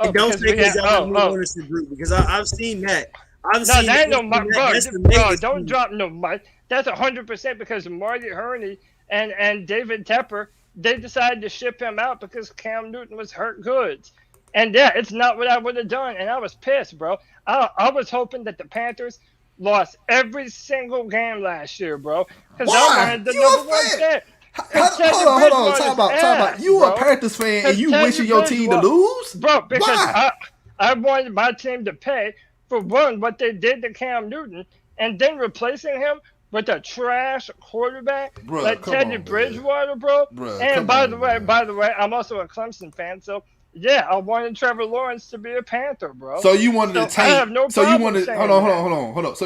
And don't say because y'all have no ownership group because I've seen that. I've seen that ain't no mic, bro. That's the Bro, biggest don't thing. drop no mic. That's 100% because Marty Herney and David Tepper, they decided to ship him out because Cam Newton was hurt goods. And yeah, it's not what I would have done, and I was pissed, bro. I was hoping that the Panthers lost every single game last year, bro. Because I Why? wanted the You a number one fan? pick. Hold on. Talk about. You a Panthers fan and you Teddy wishing your team to lose, bro? Because Why? I wanted my team to pay for one what they did to Cam Newton, and then replacing him with a trash quarterback Bruh, like come Teddy on, Bridgewater, bro. Bruh, And come by on, the way, man. I'm also a Clemson fan, so yeah, I wanted Trevor Lawrence to be a Panther, bro. So you wanted to So I have tank. no So you problem wanted. saying Hold on.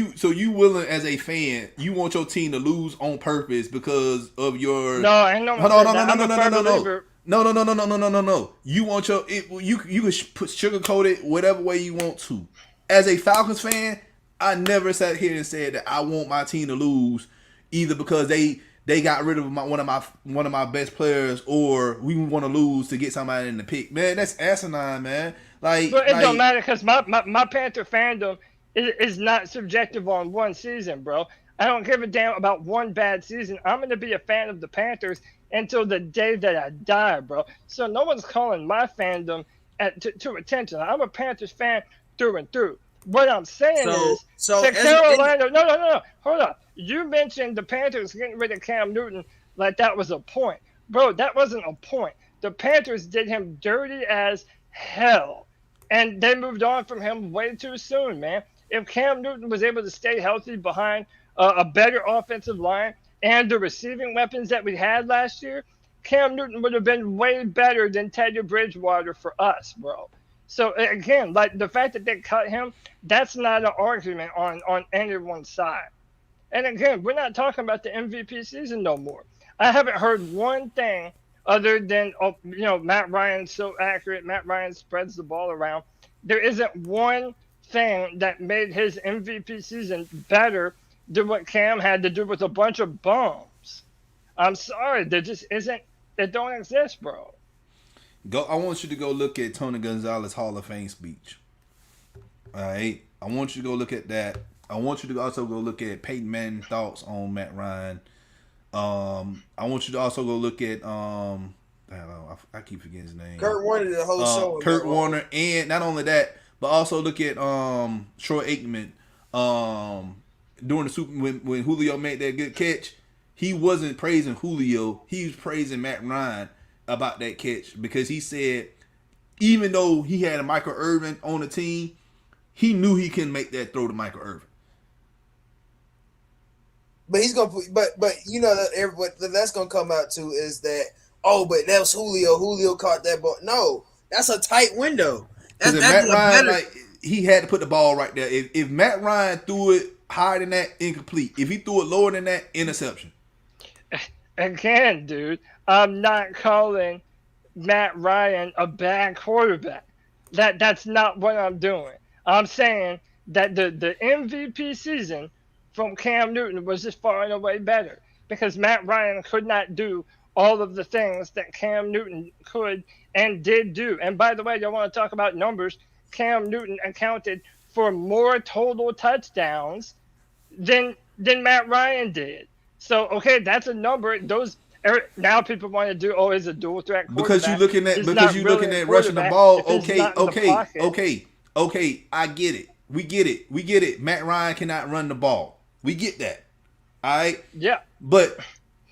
So you willing as a fan? You want your team to lose on purpose because of your. No, I ain't no. Hold on. I'm a firm believer. No. You want your. You can sugarcoat it whatever way you want to. As a Falcons fan, I never sat here and said that I want my team to lose, either because they got rid of one of my best players, or we want to lose to get somebody in the pick. Man, that's asinine, man. Like, But it don't matter because my Panther fandom is not subjective on one season, bro. I don't give a damn about one bad season. I'm going to be a fan of the Panthers until the day that I die, bro. So no one's calling my fandom to attention. I'm a Panthers fan through and through. What I'm saying is that Carolina. No. Hold up. You mentioned the Panthers getting rid of Cam Newton like that was a point. Bro, that wasn't a point. The Panthers did him dirty as hell. And they moved on from him way too soon, man. If Cam Newton was able to stay healthy behind a better offensive line and the receiving weapons that we had last year, Cam Newton would have been way better than Teddy Bridgewater for us, bro. So, again, like the fact that they cut him, that's not an argument on anyone's side. And, again, we're not talking about the MVP season no more. I haven't heard one thing other than, Matt Ryan's so accurate. Matt Ryan spreads the ball around. There isn't one thing that made his MVP season better than what Cam had to do with a bunch of bums. I'm sorry. There just isn't. It don't exist, bro. I want you to go look at Tony Gonzalez Hall of Fame speech. All right, I want you to go look at that. I want you to also go look at Peyton Manning's thoughts on Matt Ryan. I want you to also go look at I keep forgetting his name. Kurt Warner, the whole show. Kurt Warner, and not only that, but also look at Troy Aikman. During the Super when Julio made that good catch, he wasn't praising Julio. He was praising Matt Ryan about that catch because he said even though he had a Michael Irvin on the team, he knew he couldn't make that throw to Michael Irvin. But he's gonna put, but what that's gonna come out to is that but that was Julio. Julio caught that ball. No, that's a tight window. Because if Matt Ryan, he had to put the ball right there. If Matt Ryan threw it higher than that, incomplete. If he threw it lower than that, interception. Again, dude, I'm not calling Matt Ryan a bad quarterback. That's not what I'm doing. I'm saying that the MVP season from Cam Newton was just far and away better because Matt Ryan could not do all of the things that Cam Newton could and did do. And by the way, you want to talk about numbers, Cam Newton accounted for more total touchdowns than Matt Ryan did. So, okay, that's a number. Those now people want to do, is a dual threat quarterback. Because you're looking at rushing the ball. Okay. I get it. We get it. Matt Ryan cannot run the ball. We get that. All right? Yeah. But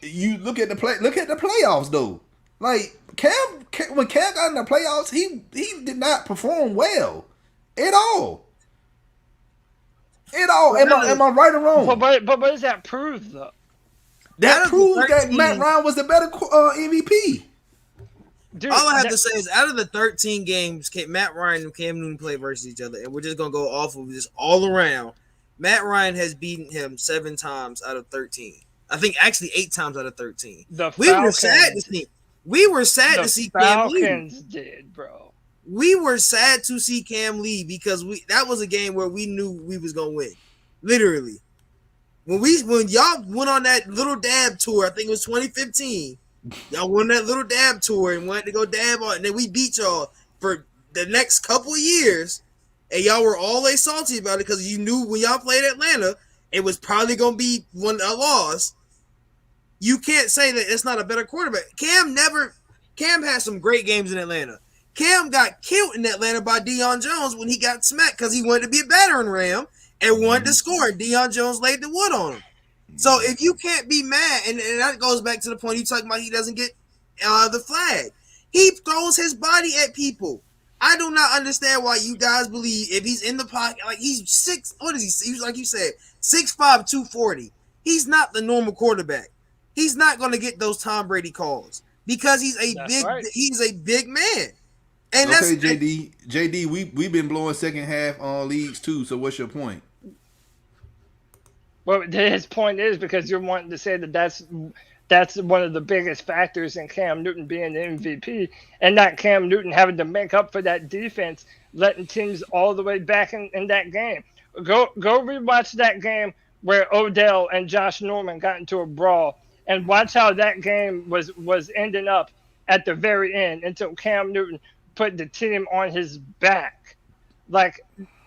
you look at the playoffs though. Like when Cam got in the playoffs, he did not perform well at all. At all. Am I right or wrong? But what does that prove though? That proves that Matt Ryan was the better MVP. Dude, all I have to say is, out of the 13 games Matt Ryan and Cam Newton play versus each other, and we're just gonna go off of this all around, Matt Ryan has beaten him 7 times out of 13. I think actually 8 times out of 13. We were sad to see. We were sad to see Cam leave. Falcons did, bro. We were sad to see Cam leave because that was a game where we knew we was gonna win. Literally. When y'all went on that little dab tour, I think it was 2015. Y'all won that little dab tour and wanted to go dab on, and then we beat y'all for the next couple of years, and y'all were always salty about it because you knew when y'all played Atlanta, it was probably gonna be a loss. You can't say that it's not a better quarterback. Cam had some great games in Atlanta. Cam got killed in Atlanta by Deion Jones when he got smacked because he wanted to be a battering ram and wanted to score, and Deion Jones laid the wood on him. So if you can't be mad, and that goes back to the point you talking about, he doesn't get the flag. He throws his body at people. I do not understand why you guys believe if he's in the pocket, like he's 6, what is he? He's like you said, 6'5", 240. He's not the normal quarterback. He's not going to get those Tom Brady calls because he's a big man. And okay, JD, we've been blowing second half on leagues too. So what's your point? Well, his point is because you're wanting to say that's one of the biggest factors in Cam Newton being the MVP, and not Cam Newton having to make up for that defense, letting teams all the way back in that game. Go rewatch that game where Odell and Josh Norman got into a brawl, and watch how that game was ending up at the very end until Cam Newton put the team on his back. Like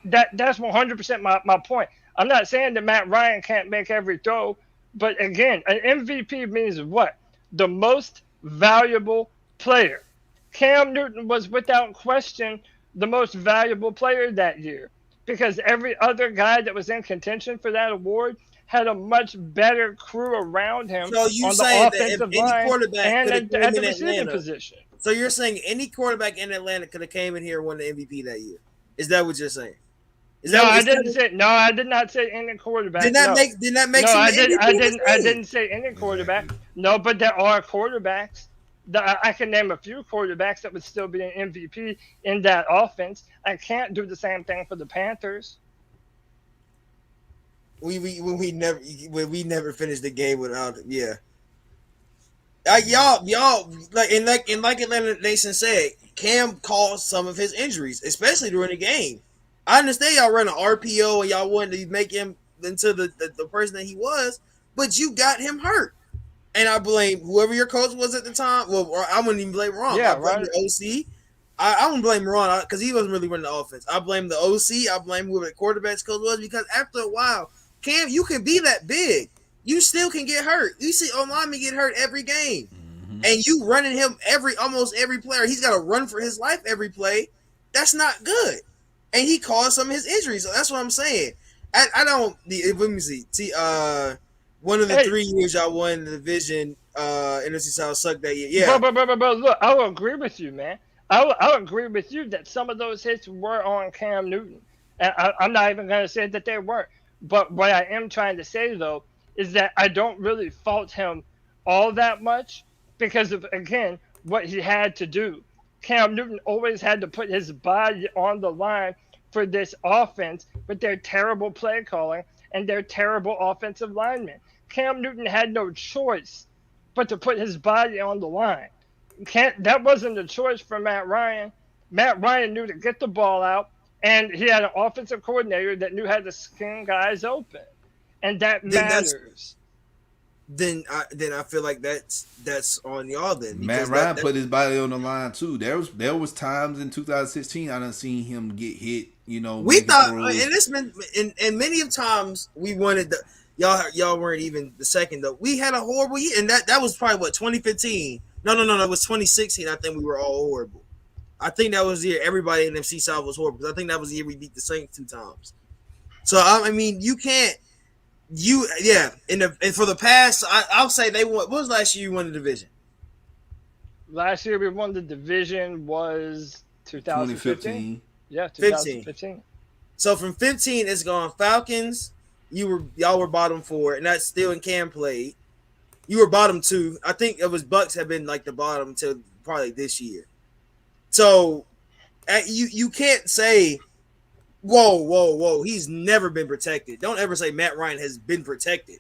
that's 100% my point. I'm not saying that Matt Ryan can't make every throw, but again, an MVP means what? The most valuable player. Cam Newton was without question the most valuable player that year because every other guy that was in contention for that award had a much better crew around him on the offensive line and at the receiving position. So you're saying any quarterback in Atlanta could have came in here and won the MVP that year? Is that what you're saying? I did not say any quarterback. Did that make I didn't say any quarterback. No, but there are quarterbacks. I can name a few quarterbacks that would still be an MVP in that offense. I can't do the same thing for the Panthers. We never finished the game without y'all like Atlanta Nation said, Cam caused some of his injuries, especially during the game. I understand y'all run an RPO and y'all wanted to make him into the person that he was, but you got him hurt. And I blame whoever your coach was at the time. Well, I wouldn't even blame Ron. Yeah, I blame the OC. I wouldn't blame Ron because he wasn't really running the offense. I blame the OC. I blame whoever the quarterback's coach was because after a while, Cam, you can be that big. You still can get hurt. You see Olami get hurt every game. Mm-hmm. And you running him almost every player. He's got to run for his life every play. That's not good. And he caused some of his injuries. So that's what I'm saying. I don't. Let me see. One of the 3 years y'all won the division, NFC South sucked that year. Yeah. But look, I will agree with you, man. I'll agree with you that some of those hits were on Cam Newton. And I'm not even going to say that they weren't. But what I am trying to say, though, is that I don't really fault him all that much because of, again, what he had to do. Cam Newton always had to put his body on the line for this offense with their terrible play calling and their terrible offensive linemen. Cam Newton had no choice but to put his body on the line. That wasn't a choice for Matt Ryan. Matt Ryan knew to get the ball out, and he had an offensive coordinator that knew how to scheme guys open, and that matters. Then I feel like that's on y'all then. Matt Ryan put his body on the line too. There was times in 2016 I done seen him get hit. We thought, and it's been and many of times we wanted the y'all weren't even the second though. We had a horrible year, and that was probably what 2015. No, it was 2016. I think we were all horrible. I think that was the year everybody in NFC South was horrible. I think that was the year we beat the Saints 2 times. So I mean, you can't. And for the past, I'll say they won. What was last year you won the division? Last year we won the division was 2015. 2015. Yeah, 2015. So from 15, it's gone Falcons. Y'all were bottom 4, and that's still in Cam played. You were bottom 2. I think it was Bucks have been like the bottom until probably this year. So you can't say, whoa, he's never been protected. Don't ever say Matt Ryan has been protected.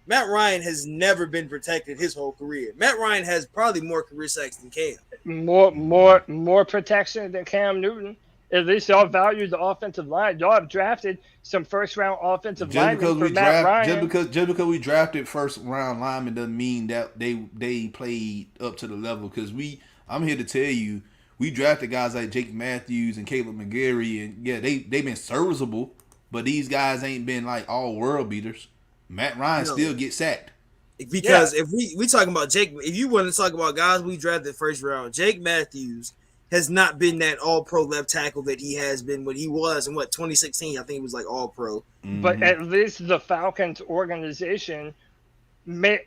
Matt Ryan has never been protected his whole career. Matt Ryan has probably more career sacks than Cam. More protection than Cam Newton. At least y'all value the offensive line. Y'all have drafted some first-round offensive linemen for Matt Ryan. Just because we drafted first-round linemen doesn't mean that they played up to the level. Because I'm here to tell you, we drafted guys like Jake Matthews and Caleb McGarry, and yeah, they've been serviceable, but these guys ain't been like all world beaters. Matt Ryan still gets sacked. Because if we talking about Jake, if you want to talk about guys we drafted first round, Jake Matthews has not been that all-pro left tackle that he has been when he was in 2016. I think he was like all-pro. Mm-hmm. But at least the Falcons organization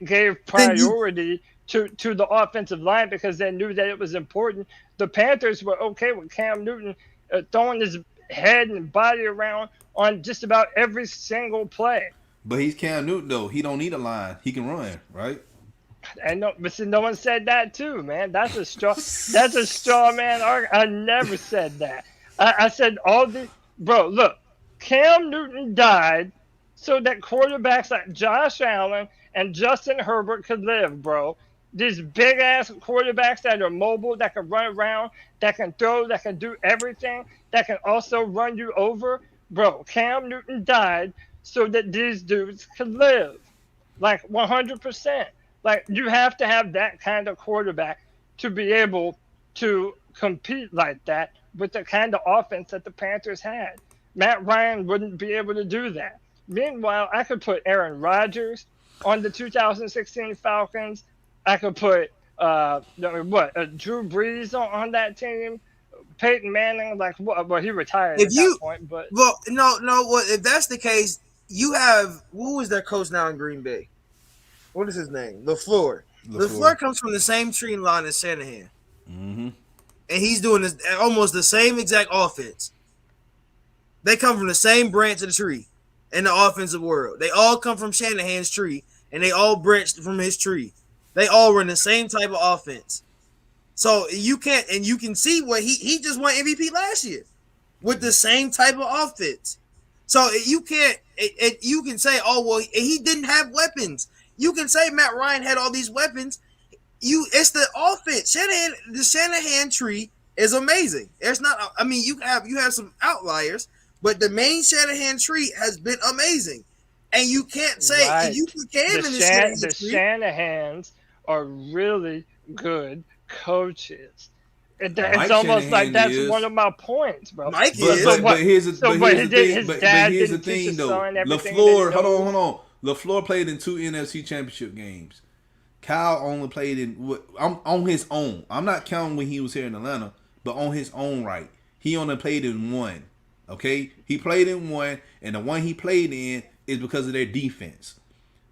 gave priority to the offensive line because they knew that it was important. The Panthers were okay with Cam Newton throwing his head and body around on just about every single play. But he's Cam Newton though. He don't need a line. He can run, right? And no one said that too, man. That's a straw man argument. I never said that. I said bro. Look, Cam Newton died so that quarterbacks like Josh Allen and Justin Herbert could live, bro. These big ass quarterbacks that are mobile, that can run around, that can throw, that can do everything, that can also run you over, bro. Cam Newton died so that these dudes could live, like 100%. Like, you have to have that kind of quarterback to be able to compete like that with the kind of offense that the Panthers had. Matt Ryan wouldn't be able to do that. Meanwhile, I could put Aaron Rodgers on the 2016 Falcons. I could put Drew Brees on that team. Peyton Manning, well, he retired at that point. But if that's the case, you have who is their coach now in Green Bay? What is his name? LaFleur. LaFleur comes from the same tree line as Shanahan. Mm-hmm. And he's doing almost the same exact offense. They come from the same branch of the tree in the offensive world. They all come from Shanahan's tree, and they all branched from his tree. They all run the same type of offense. So you can't, and you can see what he just won MVP last year with the same type of offense. So you can't, you can say, oh, well, he didn't have weapons. You can say Matt Ryan had all these weapons. It's the offense. The Shanahan tree is amazing. It's not. I mean, you have some outliers, but the main Shanahan tree has been amazing. And you can't say if you put Cam in the Shanahan tree. The Shanahans are really good coaches. It's almost like that's one of my points, bro. But here's the thing, though. LaFleur, hold on. LaFleur played in 2 NFC Championship games. Kyle only played on his own. I'm not counting when he was here in Atlanta, but on his own right. He only played in 1. Okay? He played in 1, and the one he played in is because of their defense.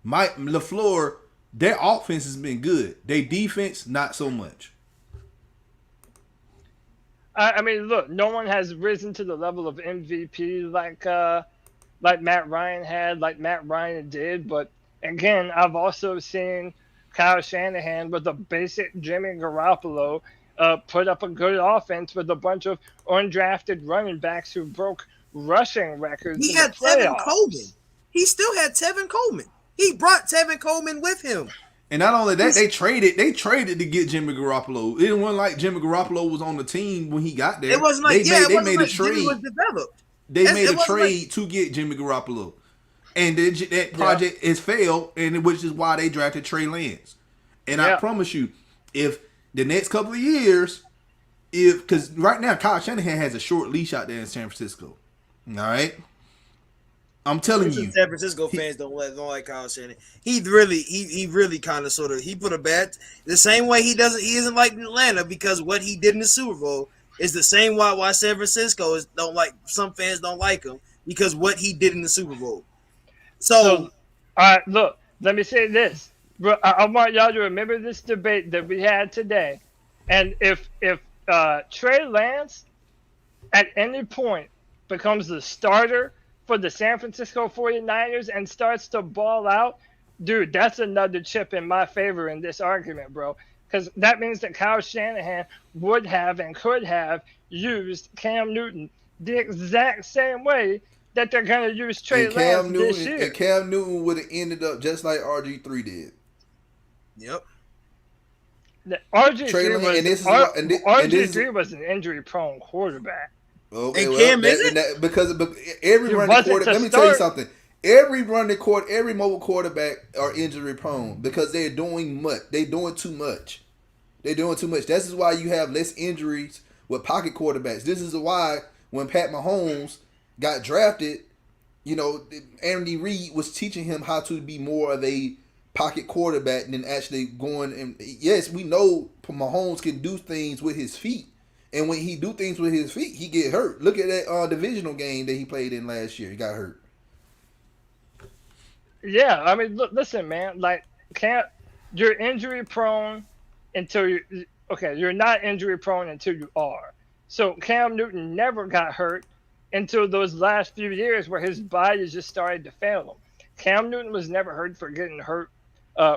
LaFleur, their offense has been good. Their defense, not so much. I mean, look, no one has risen to the level of MVP like Matt Ryan had, like Matt Ryan did. But again, I've also seen Kyle Shanahan with a basic Jimmy Garoppolo put up a good offense with a bunch of undrafted running backs who broke rushing records. He had Tevin Coleman. He still had Tevin Coleman. He brought Tevin Coleman with him. And not only that, they traded to get Jimmy Garoppolo. It wasn't like Jimmy Garoppolo was on the team when he got there. It wasn't like they made a trade. Jimmy was developed. They made a trade to get Jimmy Garoppolo. And that project has failed, and which is why they drafted Trey Lance. And I promise you, if the next couple of years, because right now Kyle Shanahan has a short leash out there in San Francisco. All right? I'm telling you, San Francisco fans don't like Kyle Shanahan. He really kind of sort of put a bad the same way he isn't like Atlanta because what he did in the Super Bowl is the same why San Francisco some fans don't like him because what he did in the Super Bowl. So All right, look, let me say this. Bro, I want y'all to remember this debate that we had today. And if Trey Lance at any point becomes the starter for the San Francisco 49ers and starts to ball out, dude, that's another chip in my favor in this argument, bro. Because that means that Kyle Shanahan would have and could have used Cam Newton the exact same way that they're going to use Trey Lance this year. And Cam Newton would have ended up just like RG3 did. Yep. RG3 was an injury-prone quarterback. Okay, and Cam isn't? Because every running quarterback. Let me tell you something. Every mobile quarterback are injury prone because they're doing much. They're doing too much. This is why you have less injuries with pocket quarterbacks. This is why when Pat Mahomes got drafted, Andy Reid was teaching him how to be more of a pocket quarterback than actually going. And yes, we know Mahomes can do things with his feet. And when he do things with his feet, he get hurt. Look at that divisional game that he played in last year. He got hurt. Yeah, I mean, look, listen, man. Like, you're injury prone until you're not injury prone until you are. So Cam Newton never got hurt until those last few years where his body just started to fail him. Cam Newton was never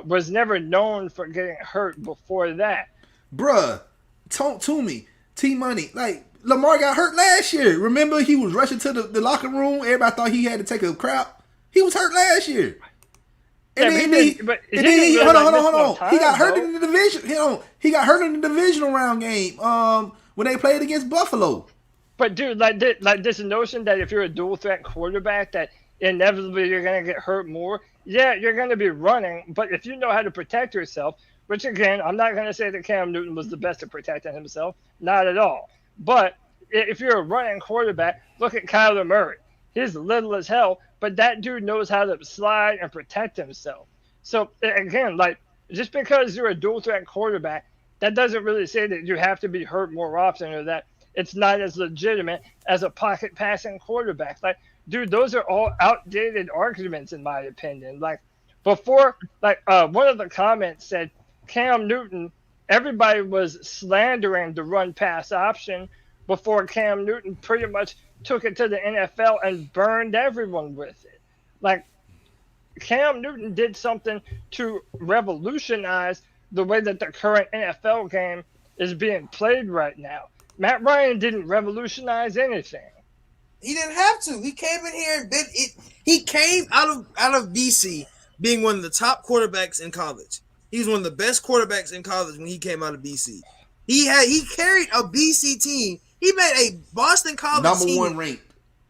was never known for getting hurt before that. Bruh, talk to me. T-Money, like, Lamar got hurt last year. Remember, he was rushing to the locker room. Everybody thought he had to take a crap. He was hurt last year. And then hold on. He got hurt in the division. He got hurt in the divisional round game. When they played against Buffalo. But dude, like this notion that if you're a dual threat quarterback, that inevitably you're gonna get hurt more. Yeah, you're gonna be running, but if you know how to protect yourself, which again, I'm not gonna say that Cam Newton was the best at protecting himself, not at all. But if you're a running quarterback, look at Kyler Murray. He's little as hell, but that dude knows how to slide and protect himself. So again, like, just because you're a dual threat quarterback, that doesn't really say that you have to be hurt more often or that it's not as legitimate as a pocket passing quarterback. Like, dude, those are all outdated arguments in my opinion. Like, before, one of the comments said Cam Newton, everybody was slandering the run pass option before Cam Newton pretty much took it to the NFL and burned everyone with it. Like, Cam Newton did something to revolutionize the way that the current NFL game is being played right now. Matt Ryan didn't revolutionize anything. He didn't have to. He came in here and did it. He came out of BC being one of the top quarterbacks in college. He was one of the best quarterbacks in college when he came out of BC. He carried a BC team. He made a Boston College team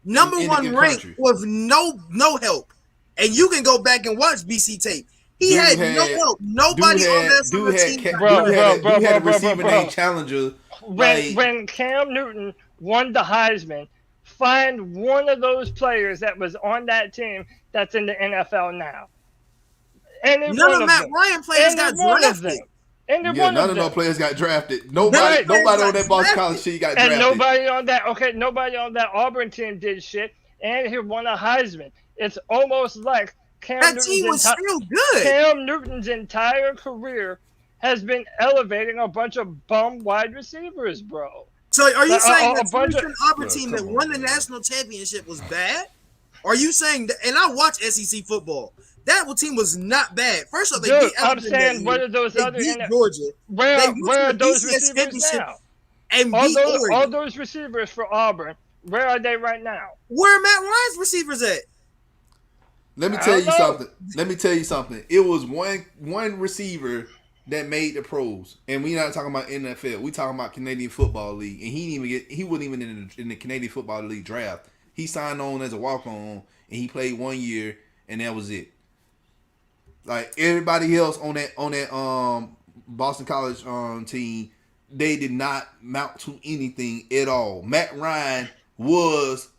number one ranked with no help. And you can go back and watch BC tape. He had no help. Nobody on that summer team. Dude had a receiver named Challenger. When Cam Newton won the Heisman, find one of those players that was on that team that's in the NFL now. None of Matt Ryan players got drafted. None of those players got drafted. Nobody on that Boston College team got drafted. And nobody on that Auburn team did shit. And he won a Heisman. It's almost like Cam Newton's entire career has been elevating a bunch of bum wide receivers, bro. So are you saying the Auburn team that won the national championship was bad? Are you saying that? And I watch SEC football. That team was not bad. First of all, they beat Alabama. I'm saying, what are those other Georgia? Where are those receivers now? And all those receivers for Auburn, where are they right now? Where are Matt Ryan's receivers at? Let me tell you something. It was one receiver that made the pros, and we not talking about NFL. We talking about Canadian Football League, and he wasn't even in the Canadian Football League draft. He signed on as a walk-on, and he played 1 year, and that was it. Like everybody else on that Boston College team, they did not mount to anything at all. Matt Ryan was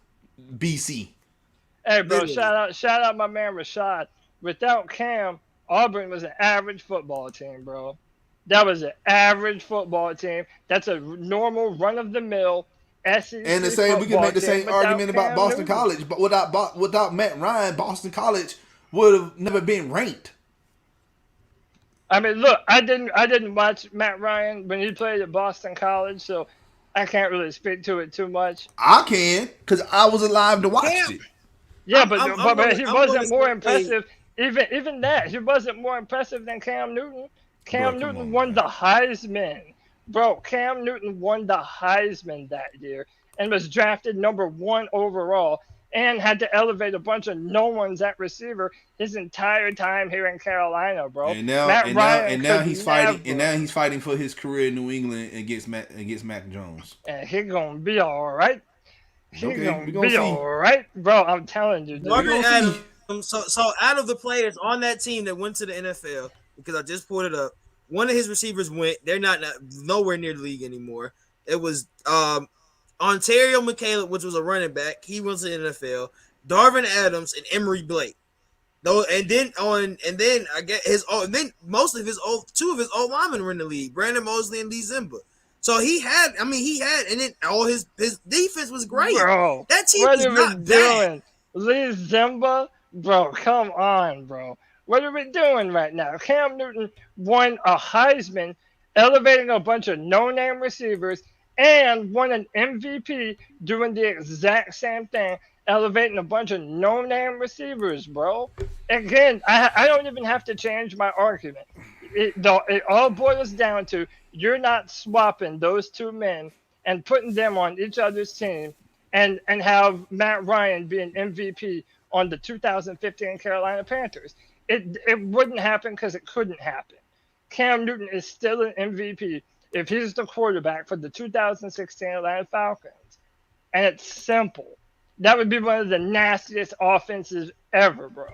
BC. Hey, bro, shout out my man Rashad. Without Cam, Auburn was an average football team, bro. That was an average football team. That's a normal run-of-the-mill SEC and the same, we can make the same argument about Boston College, but without Matt Ryan, Boston College would have never been ranked. I mean, look, I didn't watch Matt Ryan when he played at Boston College, so I can't really speak to it too much. I can, because I was alive to watch Cam, it. Yeah, I'm he gonna wasn't more say, impressive. Even that, he wasn't more impressive than Cam Newton. Bro, Cam come Newton on, won man. the Heisman, bro. Cam Newton won the Heisman that year and was drafted number 1 overall, and had to elevate a bunch of no ones at receiver his entire time here in Carolina, bro. And now, Matt and now, Ryan and now could he's fighting. And now never. he's fighting for his career in New England against Mac Jones. And he gonna be all right. He Okay, we gonna gonna be see. all right, bro. I'm telling you, dude. Marvin gonna see. Adams. So out of the players on that team that went to the NFL, because I just pulled it up, one of his receivers went. They're not nowhere near the league anymore. It was Ontario McCaleb, which was a running back. He went to the NFL. Darvin Adams and Emory Blake. Though, and then I get and then most of his two of his old linemen were in the league, Brandon Mosley and Lee Zimba. So he had, and then all his defense was great. Bro, That team what is are we not bad. doing? Lee Zimba? Bro, come on, bro. What are we doing right now? Cam Newton won a Heisman, elevating a bunch of no-name receivers, and won an MVP doing the exact same thing, elevating a bunch of no-name receivers, bro. Again, I don't even have to change my argument. It all boils down to you're not swapping those two men and putting them on each other's team and have Matt Ryan be an MVP on the 2015 Carolina Panthers. It wouldn't happen because it couldn't happen. Cam Newton is still an MVP if he's the quarterback for the 2016 Atlanta Falcons. And it's simple. That would be one of the nastiest offenses ever, bro.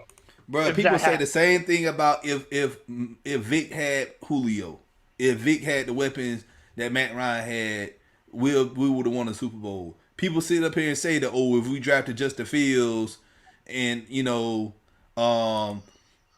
Bro, people say the same thing about if Vic had Julio, if Vic had the weapons that Matt Ryan had, we would have won a Super Bowl. People sit up here and say that, oh, if we drafted Justin Fields and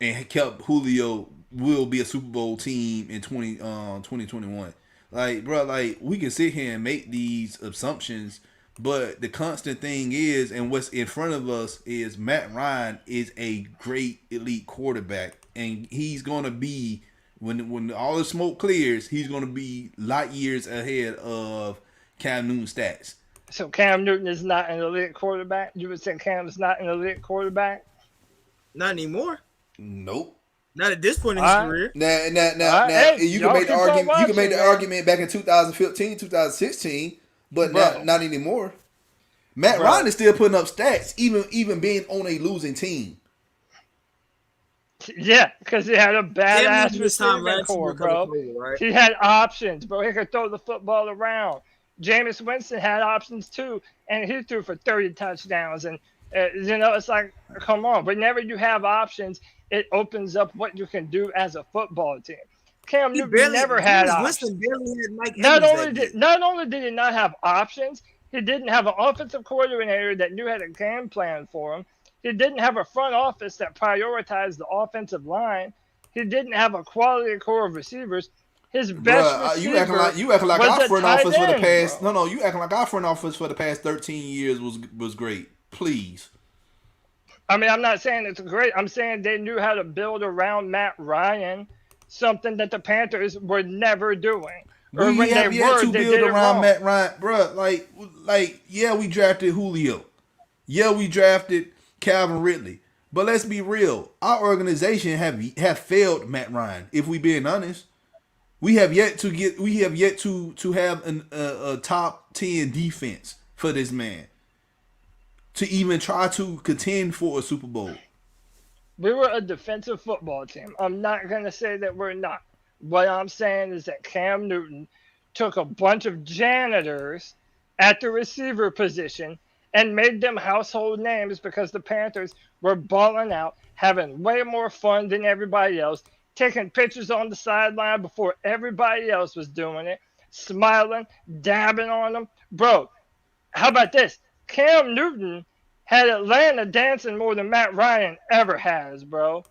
and kept Julio, we'll be a Super Bowl team in 2021. Like, bro, like we can sit here and make these assumptions. But the constant thing is, and what's in front of us is Matt Ryan is a great elite quarterback, and he's gonna be when all the smoke clears, he's gonna be light years ahead of Cam Newton stats. So Cam Newton is not an elite quarterback? You would say Cam's not an elite quarterback? Not anymore. Nope. Not at this point in his career. Now, hey, you can make the keep on argument. You can make the watching, argument back in 2015, 2016, but Bro. not anymore. Matt Bro. Ryan is still putting up stats, even being on a losing team. Yeah, because he had a badass Newton this time receiving last core, year bro. covered, right? He had options, bro. He could throw the football around. Jameis Winston had options too, and he threw for 30 touchdowns. And it's like, come on. Whenever you have options, it opens up what you can do as a football team. Cam Newton never had options. Winston barely had Mike Not Evans only did he not have options, he didn't have an offensive coordinator that knew how to game plan for him. He didn't have a front office that prioritized the offensive line. He didn't have a quality core of receivers. His best receiver you acting like was our a front tight office for the end, past bro. you acting like our front office for the past 13 years was great. Please. I mean, I'm not saying it's great. I'm saying they knew how to build around Matt Ryan, something that the Panthers were never doing. Or We when have they yet were, to they build did it around wrong. Matt Ryan, bro. Like, yeah, we drafted Julio. Yeah, we drafted Calvin Ridley. But let's be real. Our organization have failed Matt Ryan. If we being honest, we have yet to have a top 10 defense for this man to even try to contend for a Super Bowl. We were a defensive football team. I'm not going to say that we're not. What I'm saying is that Cam Newton took a bunch of janitors at the receiver position and made them household names because the Panthers were balling out, having way more fun than everybody else, taking pictures on the sideline before everybody else was doing it, smiling, dabbing on them. Bro, how about this? Cam Newton had Atlanta dancing more than Matt Ryan ever has, bro.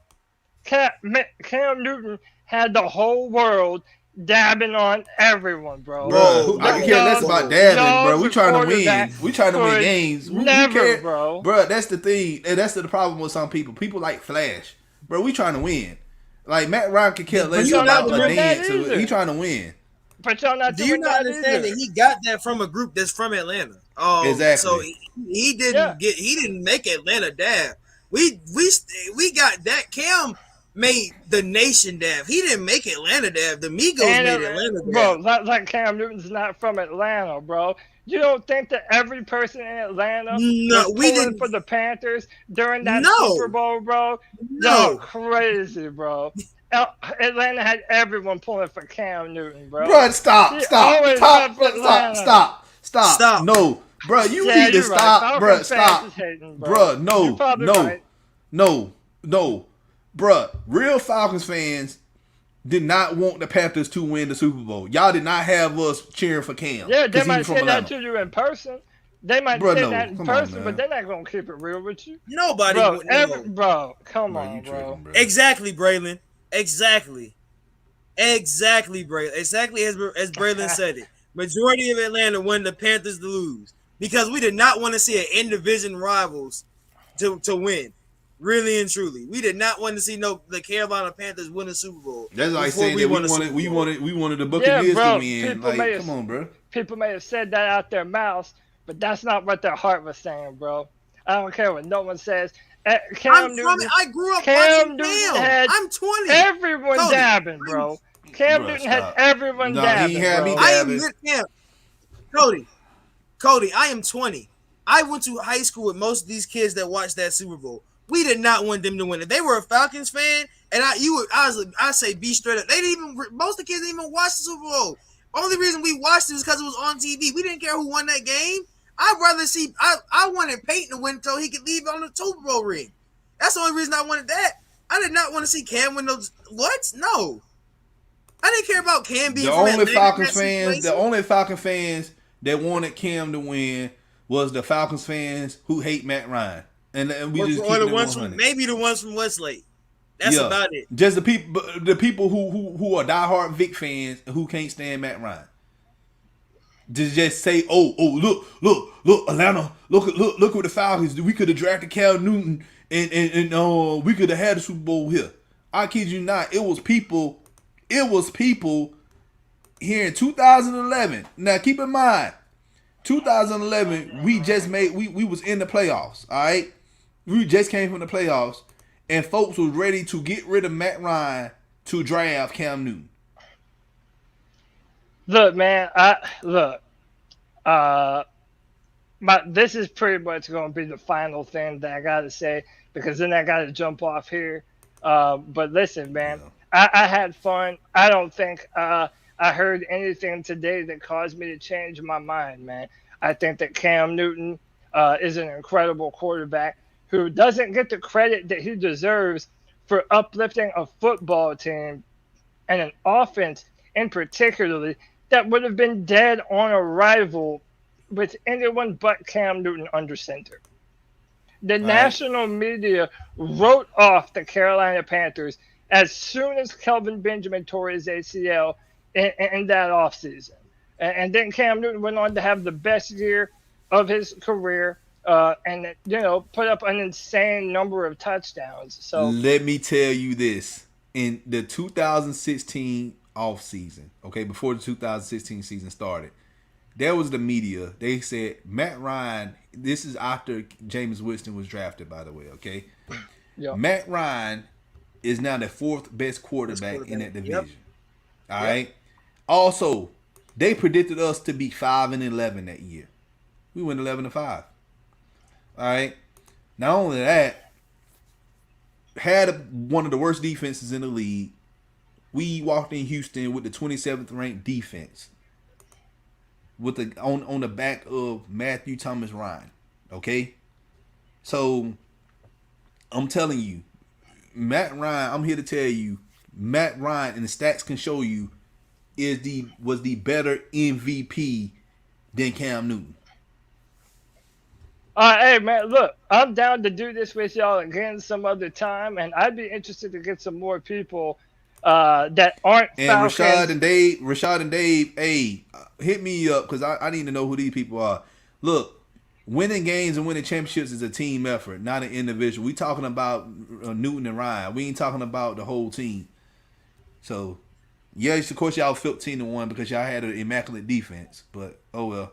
Cam Newton had the whole world dabbing on everyone, bro. Bro, I can care less Y'all- about dabbing, bro. y'all We trying to win. quarterback We trying to win could games. We never, care, bro. Bro, that's the thing. And that's the problem with some people. People like flash, bro. We trying to win. Like Matt Ryan can care less y'all about not a doing that dance. either. He trying to win. But y'all not Do you doing not that understand either. that he got that from a group that's from Atlanta? Exactly. So he didn't make Atlanta dab. We got that. Cam made the nation dab. He didn't make Atlanta dab. The Migos made Atlanta dab. Bro, like Cam Newton's not from Atlanta, bro. You don't think that every person in Atlanta was pulling for the Panthers during that Super Bowl, bro? No. Y'all crazy, bro. Atlanta had everyone pulling for Cam Newton, bro. Bro, stop. No, bro, you need to stop, right. bro. Stop, hating, bro. No, right. no, bro. Real Falcons fans did not want the Panthers to win the Super Bowl. Y'all did not have us cheering for Cam. Yeah, they might say that to you in person. They might say that in person, on, but they're not gonna keep it real with you. Nobody, bro, come on, bro. Exactly, Braylon. Exactly, Braylon. Exactly as Braylon said it. Majority of Atlanta wanted the Panthers to lose because we did not want to see an in-division rivals to win. Really and truly, we did not want to see the Carolina Panthers win a Super Bowl. That's like saying that we wanted the Buccaneers to win. Like, come on, bro. People may have said that out their mouths, but that's not what their heart was saying, bro. I don't care what no one says. I grew up watching Cam. I'm 20. Everyone dabbing, bro. Cam Newton had everyone dabbing. He had me I am dabbing. with Cam. Cody, I am 20. I went to high school with most of these kids that watched that Super Bowl. We did not want them to win. If they were a Falcons fan, and I say be straight up. Most of the kids didn't even watch the Super Bowl. Only reason we watched it was because it was on TV. We didn't care who won that game. I'd rather see. I wanted Peyton to win so he could leave on the Super Bowl ring. That's the only reason I wanted that. I did not want to see Cam win those. What? No. I didn't care about Cam being the only Falcons fans that wanted Cam to win was the Falcons fans who hate Matt Ryan, and we just keep the ones from maybe the ones from Westlake. That's about it. Just the people who are diehard Vic fans who can't stand Matt Ryan. Just say, oh, look, Atlanta, look with the Falcons. We could have drafted Cal Newton and we could have had the Super Bowl here. I kid you not. It was people here in 2011. Now keep in mind, 2011 we was in the playoffs. All right, we just came from the playoffs, and folks was ready to get rid of Matt Ryan to draft Cam Newton. Look, man, this is pretty much going to be the final thing that I got to say, because then I got to jump off here. But listen, man, I had fun. I don't think I heard anything today that caused me to change my mind, man. I think that Cam Newton is an incredible quarterback who doesn't get the credit that he deserves for uplifting a football team and an offense in particularly that would have been dead on arrival with anyone but Cam Newton under center. The national media wrote off the Carolina Panthers as soon as Kelvin Benjamin tore his ACL in that offseason. And then Cam Newton went on to have the best year of his career and, put up an insane number of touchdowns. So let me tell you this. In the 2016 offseason, before the 2016 season started, there was the media. They said Matt Ryan, this is after Jameis Winston was drafted, by the way, okay? Yep. Matt Ryan is now the fourth best quarterback in that division. Yep. All right? Also, they predicted us to be 5-11 that year. We went 11-5. All right? Not only that, had one of the worst defenses in the league. We walked in Houston with the 27th ranked defense, with on the back of Matthew Thomas Ryan. Okay, so I'm telling you, Matt Ryan. I'm here to tell you, Matt Ryan, and the stats can show you, was the better MVP than Cam Newton. Hey, man, look, I'm down to do this with y'all again some other time, and I'd be interested to get some more people that aren't And Falcons. Rashad and Dave, hey, hit me up because I need to know who these people are. Look, winning games and winning championships is a team effort, not an individual. We talking about Newton and Ryan. We ain't talking about the whole team. So, yes, of course, y'all 15-1 because y'all had an immaculate defense. But oh well.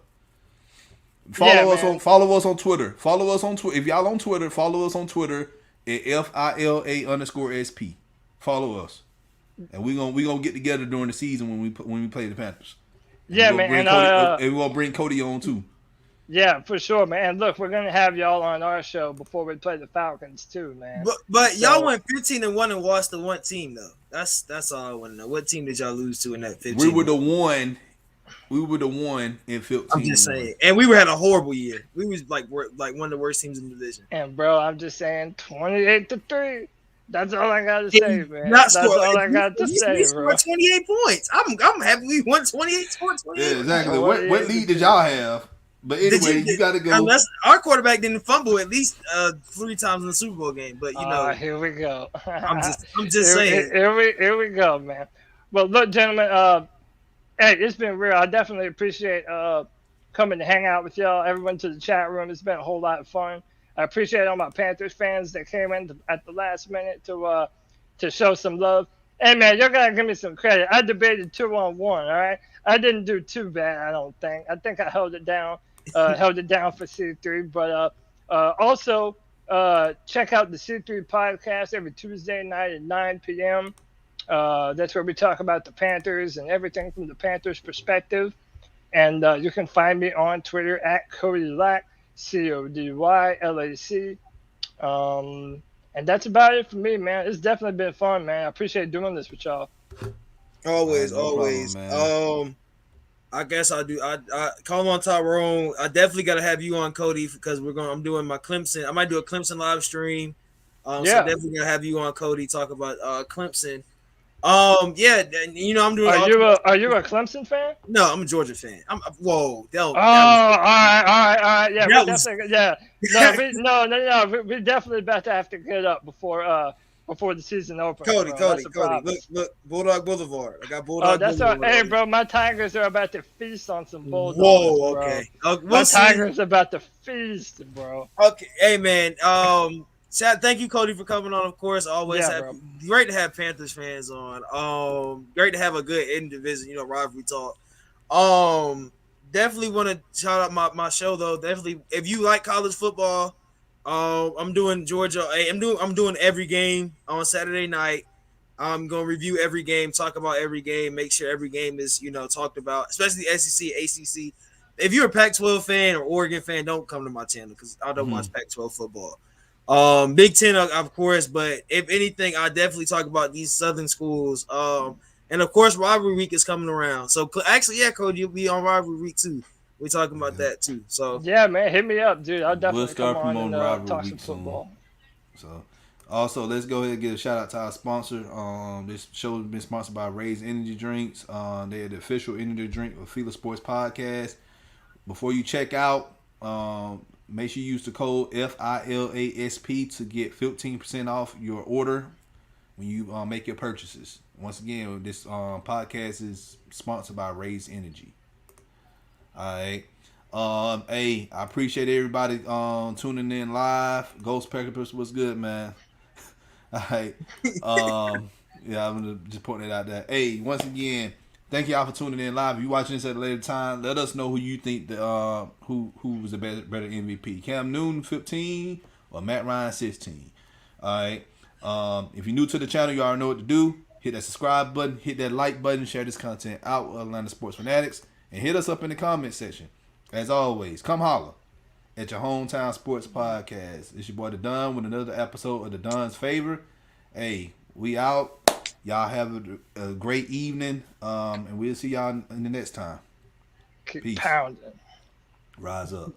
Follow us on Twitter. Follow us on Twitter. If y'all on Twitter, follow us on Twitter at FILA_SP. Follow us. And we gonna get together during the season when we play the Panthers. Yeah, man. And we're gonna bring Cody on too. Yeah, for sure, man. Look, we're gonna have y'all on our show before we play the Falcons too, man. But y'all went 15-1 and lost to one team though. That's all I want to know. What team did y'all lose to in that 15? We were the one in 15. I'm just saying, and we had a horrible year. We was like one of the worst teams in the division. And bro, I'm just saying, 28-3. That's all I gotta say, man. That's all I got to say, bro. 28 points. I'm happy we won 28. Yeah, exactly. What lead did y'all have? But anyway, you got to go. Unless our quarterback didn't fumble at least 3 times in the Super Bowl game, but you know. Here we go. I'm just saying. Here we go, man. Well, look, gentlemen. Hey, it's been real. I definitely appreciate coming to hang out with y'all. Everyone to the chat room. It's been a whole lot of fun. I appreciate all my Panthers fans that came in at the last minute to show some love. Hey, man, you're going to give me some credit. I debated 2-on-1, all right? I didn't do too bad, I don't think. I think I held it down for C3. But also, check out the C3 Podcast every Tuesday night at 9 p.m. That's where we talk about the Panthers and everything from the Panthers' perspective. And you can find me on Twitter at Cody Lack. CODYLAC. And that's about it for me, man. It's definitely been fun, man. I appreciate doing this with y'all. Always. Problem, I guess I'll do. I call on Tyrone. I definitely got to have you on, Cody, because I'm doing my Clemson. I might do a Clemson live stream. So definitely gonna have you on, Cody, talk about Clemson. Yeah, you know I'm doing. Are you a Clemson fan? No, I'm a Georgia fan. All right. Yeah, No, we definitely about to have to get up before the season opens. Cody, look, Bulldog Boulevard. I got Bulldog. Oh, that's Boulevard. Hey, bro, my Tigers are about to feast on some Bulldogs. Whoa, okay. My Tigers are about to feast, bro. Okay, hey man. Thank you, Cody, for coming on. Of course, always great to have Panthers fans on. Great to have a good in-division, rivalry talk. Definitely want to shout out my show though. Definitely, if you like college football, I'm doing Georgia. I'm doing every game on Saturday night. I'm gonna review every game, talk about every game, make sure every game is talked about, especially SEC, ACC. If you're a Pac-12 fan or Oregon fan, don't come to my channel because I don't watch Pac-12 football. Big Ten, of course, but if anything, I definitely talk about these Southern schools. And of course, rivalry week is coming around. So actually, Cody, you'll be on rivalry week too. We're talking about that too. So yeah, man, hit me up, dude. I'll definitely come on and talk some football. So, also, let's go ahead and give a shout out to our sponsor. This show has been sponsored by Raise Energy Drinks. They are the official energy drink of FILA Sports Podcast. Before you check out, make sure you use the code FILASP to get 15% off your order when you make your purchases. Once again, this podcast is sponsored by Raise Energy. All right. Hey, I appreciate everybody tuning in live. Ghost Peckers was good, man. All right. Yeah, I'm gonna just point that out there. Hey, once again, thank y'all for tuning in live. If you're watching this at a later time, let us know who you think who was the better MVP. Cam Newton 15 or Matt Ryan 16. All right. If you're new to the channel, you already know what to do. Hit that subscribe button, hit that like button, share this content out with Atlanta Sports Fanatics, and hit us up in the comment section. As always, come holler at your hometown sports podcast. It's your boy The Don with another episode of The Don's Favor. Hey, we out. Y'all have a great evening, and we'll see y'all in the next time. Keep pounding. Rise up.